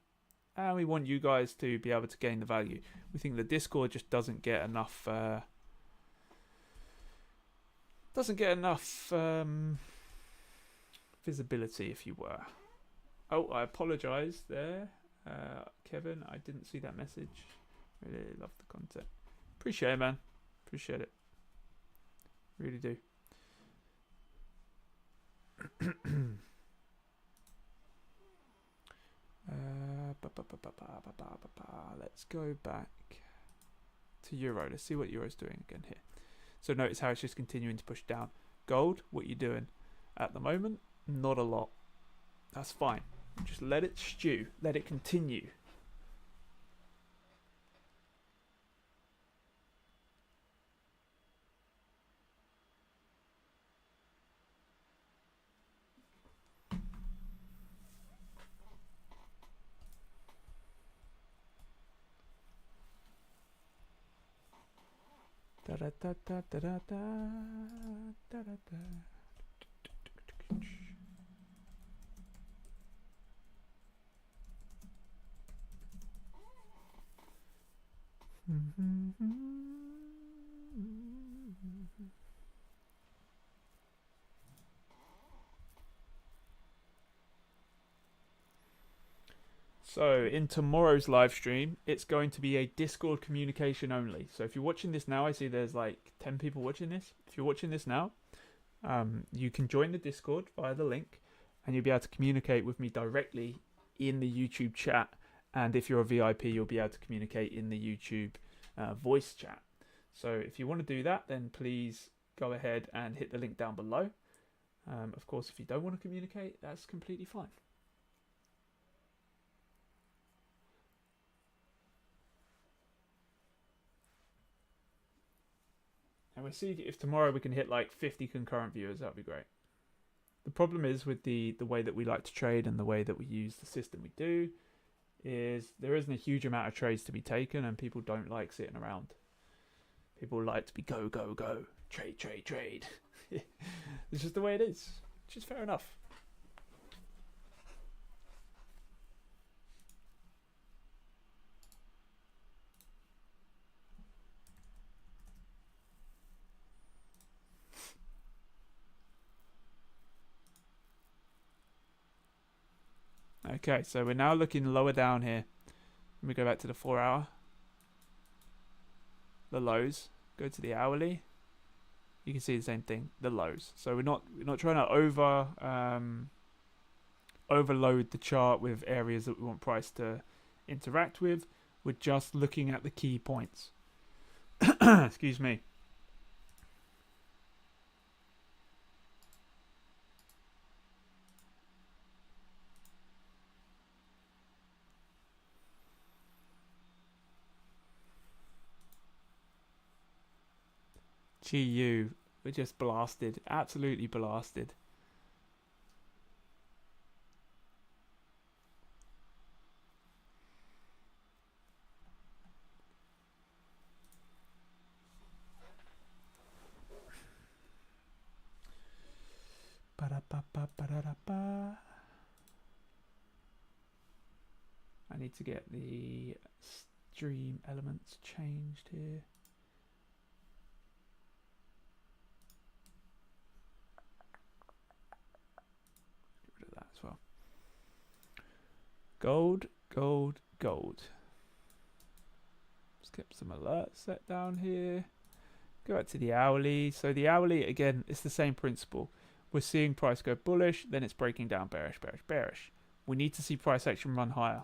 and we want you guys to be able to gain the value. We think the Discord just doesn't get enough visibility, if you were. Oh, I apologise there, Kevin. I didn't see that message. Really love the content. Appreciate it, man. Appreciate it. Really do. Let's go back to Euro. Let's see what Euro's doing again here. So notice how it's just continuing to push down. Gold, what you doing at the moment? Not a lot. That's fine. Just let it stew. Let it continue. So in tomorrow's live stream, it's going to be a Discord communication only. So if you're watching this now, I see there's like 10 people watching this. If you're watching this now, you can join the Discord via the link, and you'll be able to communicate with me directly in the YouTube chat. And if you're a VIP, you'll be able to communicate in the YouTube voice chat. So if you want to do that, then please go ahead and hit the link down below. Of course, if you don't want to communicate, that's completely fine. And we'll see if tomorrow we can hit like 50 concurrent viewers. That would be great. The problem is with the way that we like to trade and the way that we use the system we do is there isn't a huge amount of trades to be taken, and people don't like sitting around. People like to be go, go, go. Trade, trade, trade. It's just the way it is. Which is fair enough. Okay, so we're now looking lower down here. Let me go back to the 4 hour. The lows. Go to the hourly. You can see the same thing. The lows. So we're not trying to overload the chart with areas that we want price to interact with. We're just looking at the key points. Excuse me. GU, we're just blasted, absolutely blasted. I need to get the stream elements changed here. As well. Gold, gold, gold. Let's get some alerts set down here. Go back to the hourly. So the hourly, again, it's the same principle. We're seeing price go bullish, then it's breaking down bearish, bearish, bearish. We need to see price action run higher.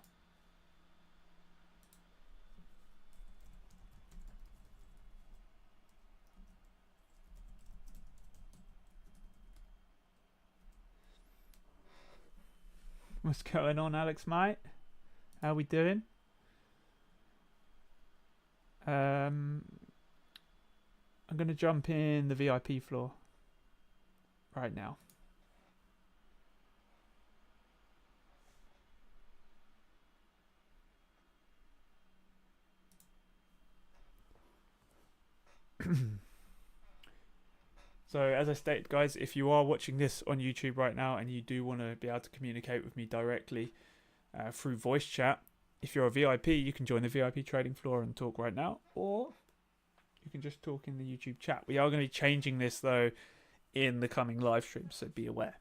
What's going on, Alex, mate? How we doing? I'm going to jump in the VIP floor right now. So as I stated, guys, if you are watching this on YouTube right now and you do want to be able to communicate with me directly through voice chat, if you're a VIP, you can join the VIP trading floor and talk right now, or you can just talk in the YouTube chat. We are going to be changing this, though, in the coming live stream, so be aware.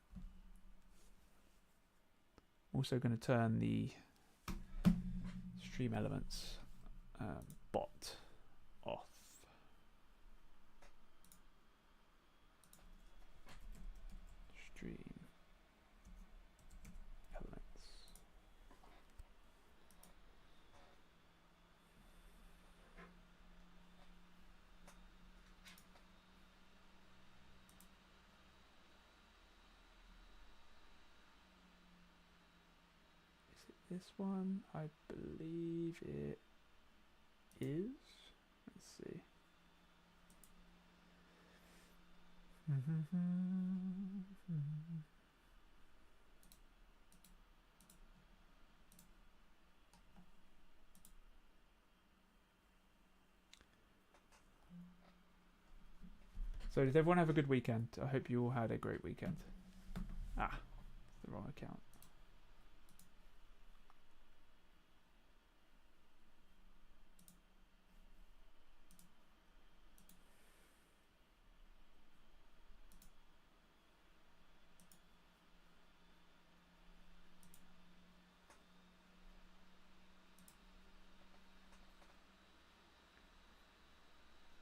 Also going to turn the stream elements bot off. Stream elements. Is it this one? I believe it is. Let's see. So did everyone have a good weekend? I hope you all had a great weekend. Ah, it's the wrong account.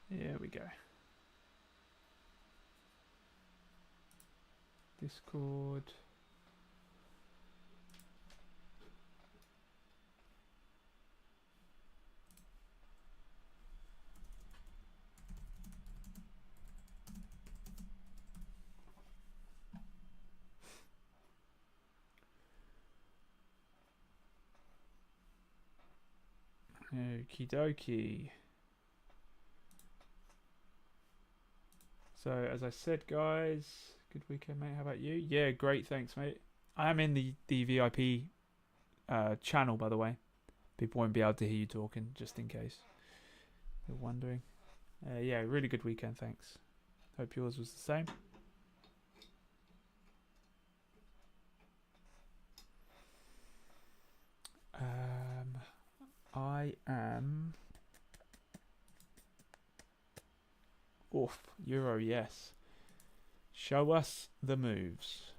Here we go. Discord. Okie dokie. So as I said, guys, good weekend, mate. How about you? Yeah, great. Thanks, mate. I am in the VIP channel, by the way. People won't be able to hear you talking, just in case you're wondering. Yeah, really good weekend. Thanks. Hope yours was the same. I am. Oof, Euro, yes. Show us the moves.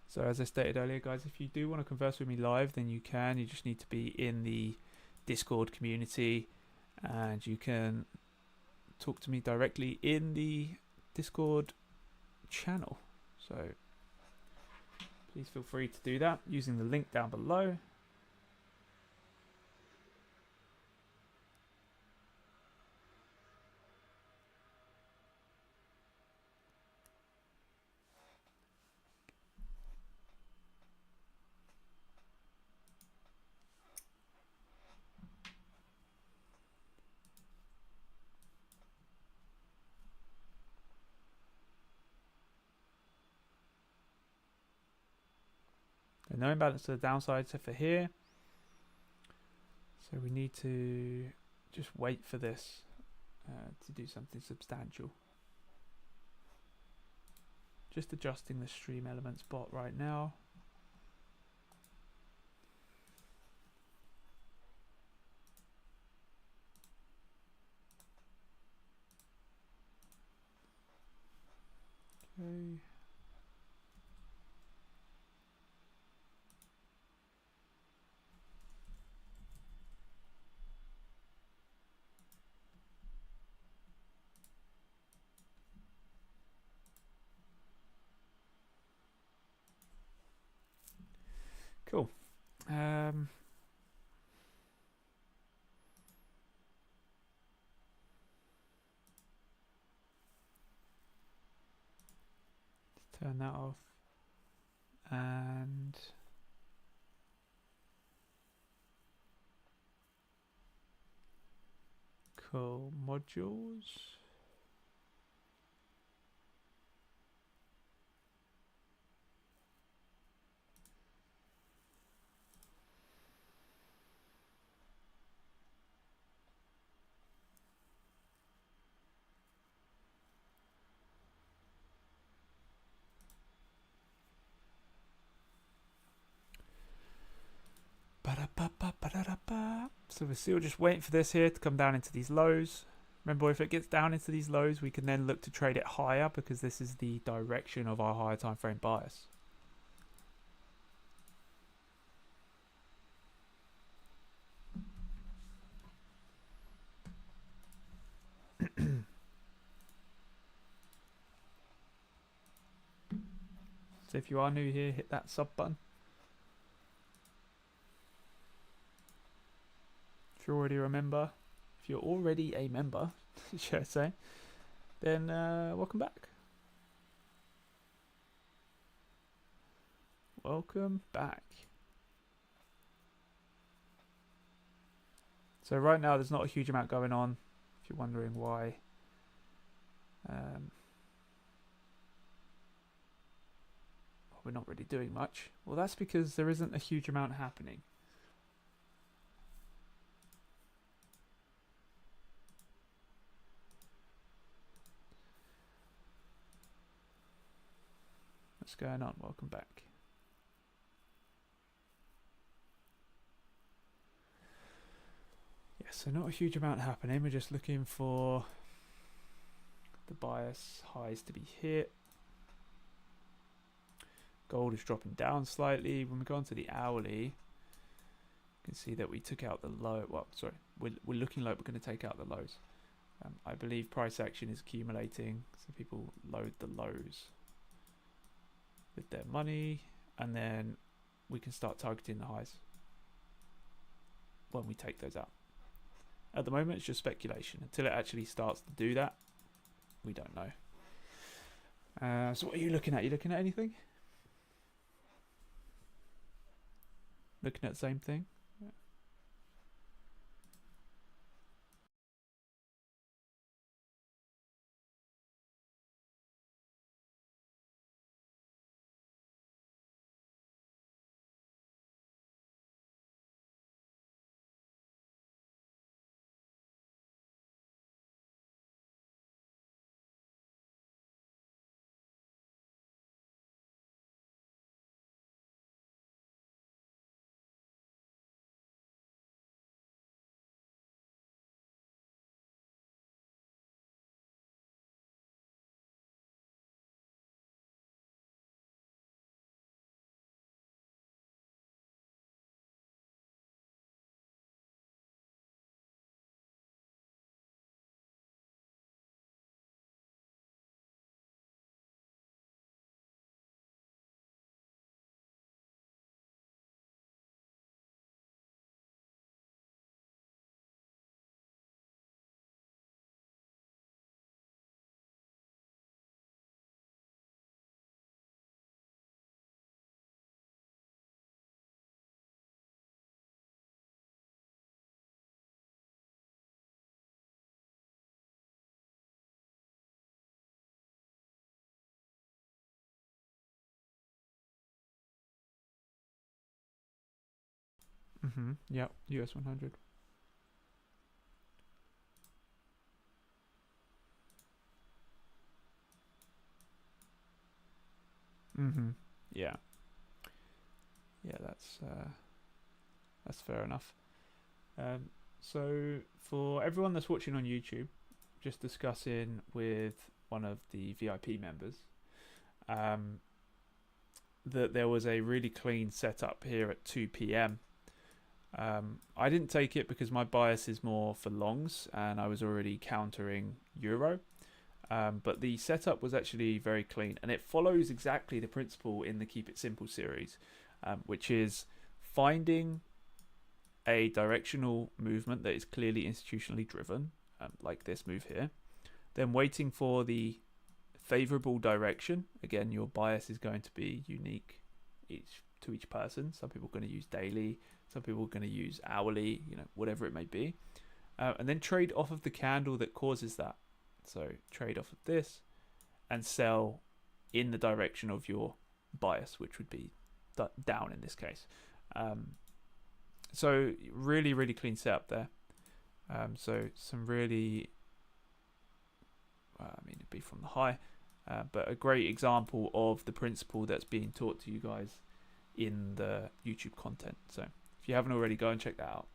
So as I stated earlier, guys, if you do want to converse with me live, then you can. You just need to be in the Discord community, and you can talk to me directly in the Discord channel. So please feel free to do that using the link down below. There's no imbalance to the downside except for here. So we need to just wait for this to do something substantial. Just adjusting the stream elements bot right now. Okay. Cool. turn that off. And cool, modules. So we're still just waiting for this here to come down into these lows. Remember, if it gets down into these lows, we can then look to trade it higher because this is the direction of our higher time frame bias. So if you are new here, hit that sub button. If you're already a member, should I say, then welcome back. Welcome back. So right now there's not a huge amount going on, if you're wondering why. We're not really doing much. Well, that's because there isn't a huge amount happening. What's going on? Welcome back. Yeah, so not a huge amount happening. We're just looking for the bias highs to be hit. Gold is dropping down slightly. When we go on to the hourly, you can see that we took out the low. Well, sorry, we're looking like we're going to take out the lows. I believe price action is accumulating, so people load the lows with their money, and then we can start targeting the highs when we take those out. At the moment, it's just speculation. Until it actually starts to do that, we don't know. So what are you looking at? You looking at anything? Looking at the same thing? Yeah. Yep, US 100. Yeah. Yeah, that's fair enough. So for everyone that's watching on YouTube, just discussing with one of the VIP members, that there was a really clean setup here at 2 p.m. I didn't take it because my bias is more for longs and I was already countering Euro. But the setup was actually very clean, and it follows exactly the principle in the Keep It Simple series, which is finding a directional movement that is clearly institutionally driven, like this move here, then waiting for the favorable direction. Again, your bias is going to be unique to each person. Some people are going to use daily, some people are going to use hourly, whatever it may be. And then trade off of the candle that causes that. So trade off of this and sell in the direction of your bias, which would be down in this case. So really, really clean setup there. So some really, it'd be from the high, but a great example of the principle that's being taught to you guys in the YouTube content. So if you haven't already, go and check that out.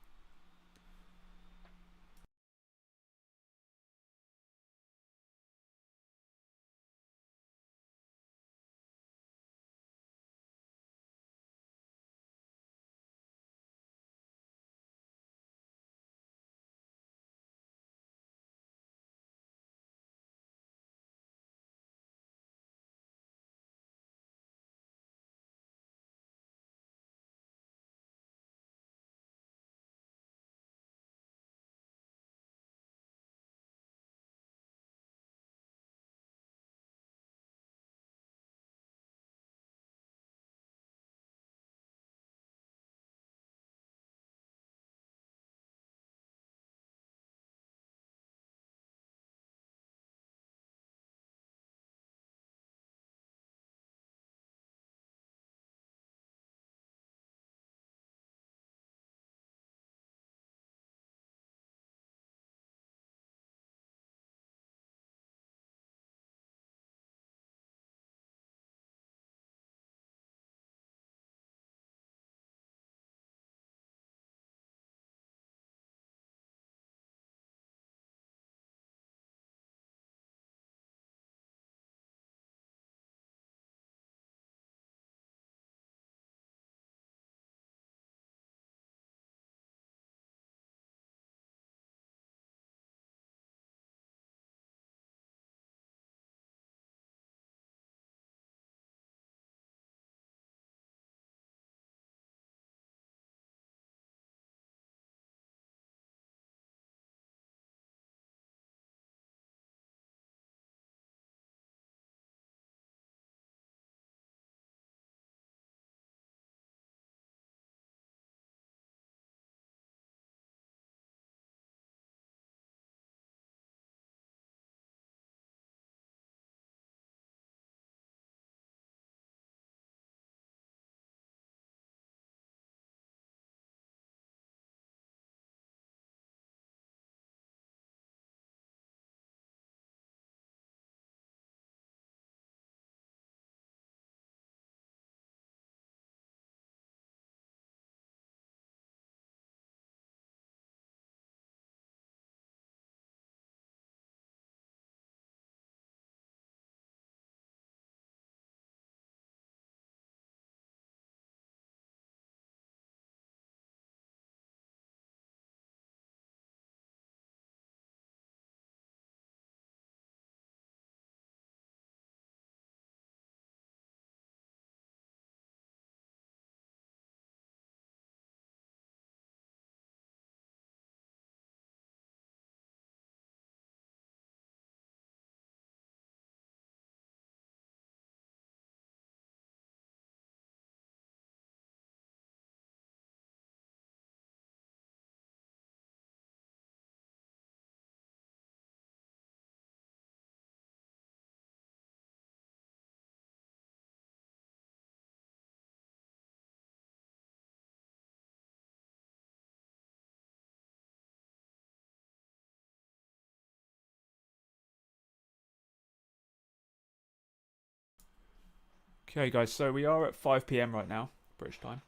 Okay, guys, so we are at 5 p.m. right now, British time.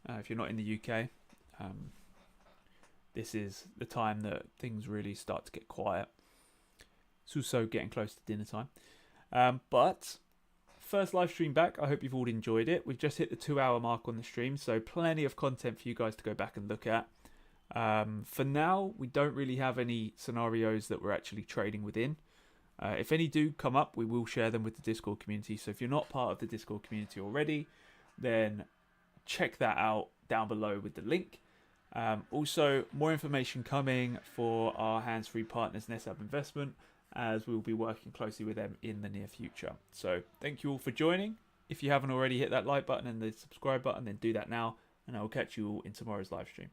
If you're not in the UK, this is the time that things really start to get quiet. It's also getting close to dinner time. But first live stream back. I hope you've all enjoyed it. We've just hit the 2-hour mark on the stream, so plenty of content for you guys to go back and look at. For now, we don't really have any scenarios that we're actually trading within. If any do come up, we will share them with the Discord community. So if you're not part of the Discord community already, then check that out down below with the link. Also, more information coming for our hands-free partners, NestHub Investment, as we'll be working closely with them in the near future. So thank you all for joining. If you haven't already hit that like button and the subscribe button, then do that now, and I will catch you all in tomorrow's live stream.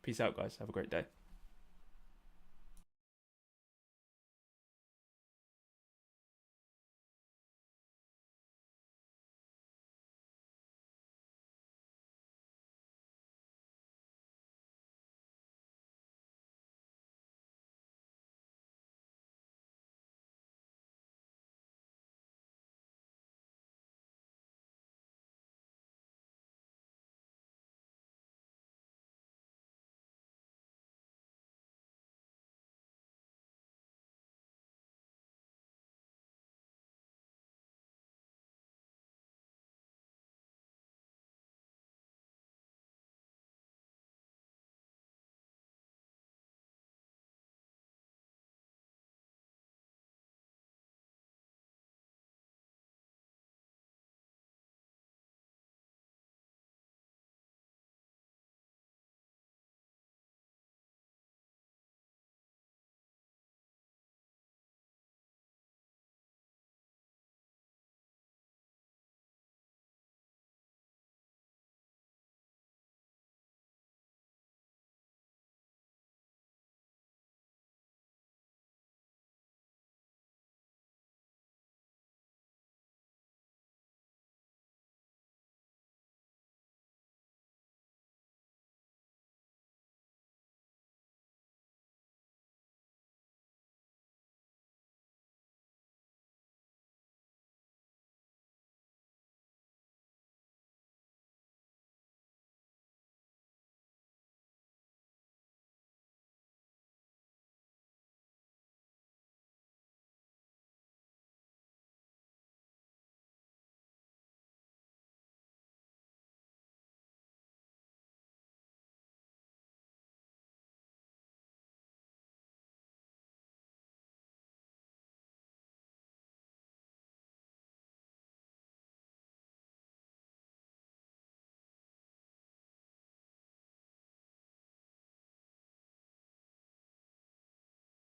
Peace out, guys. Have a great day.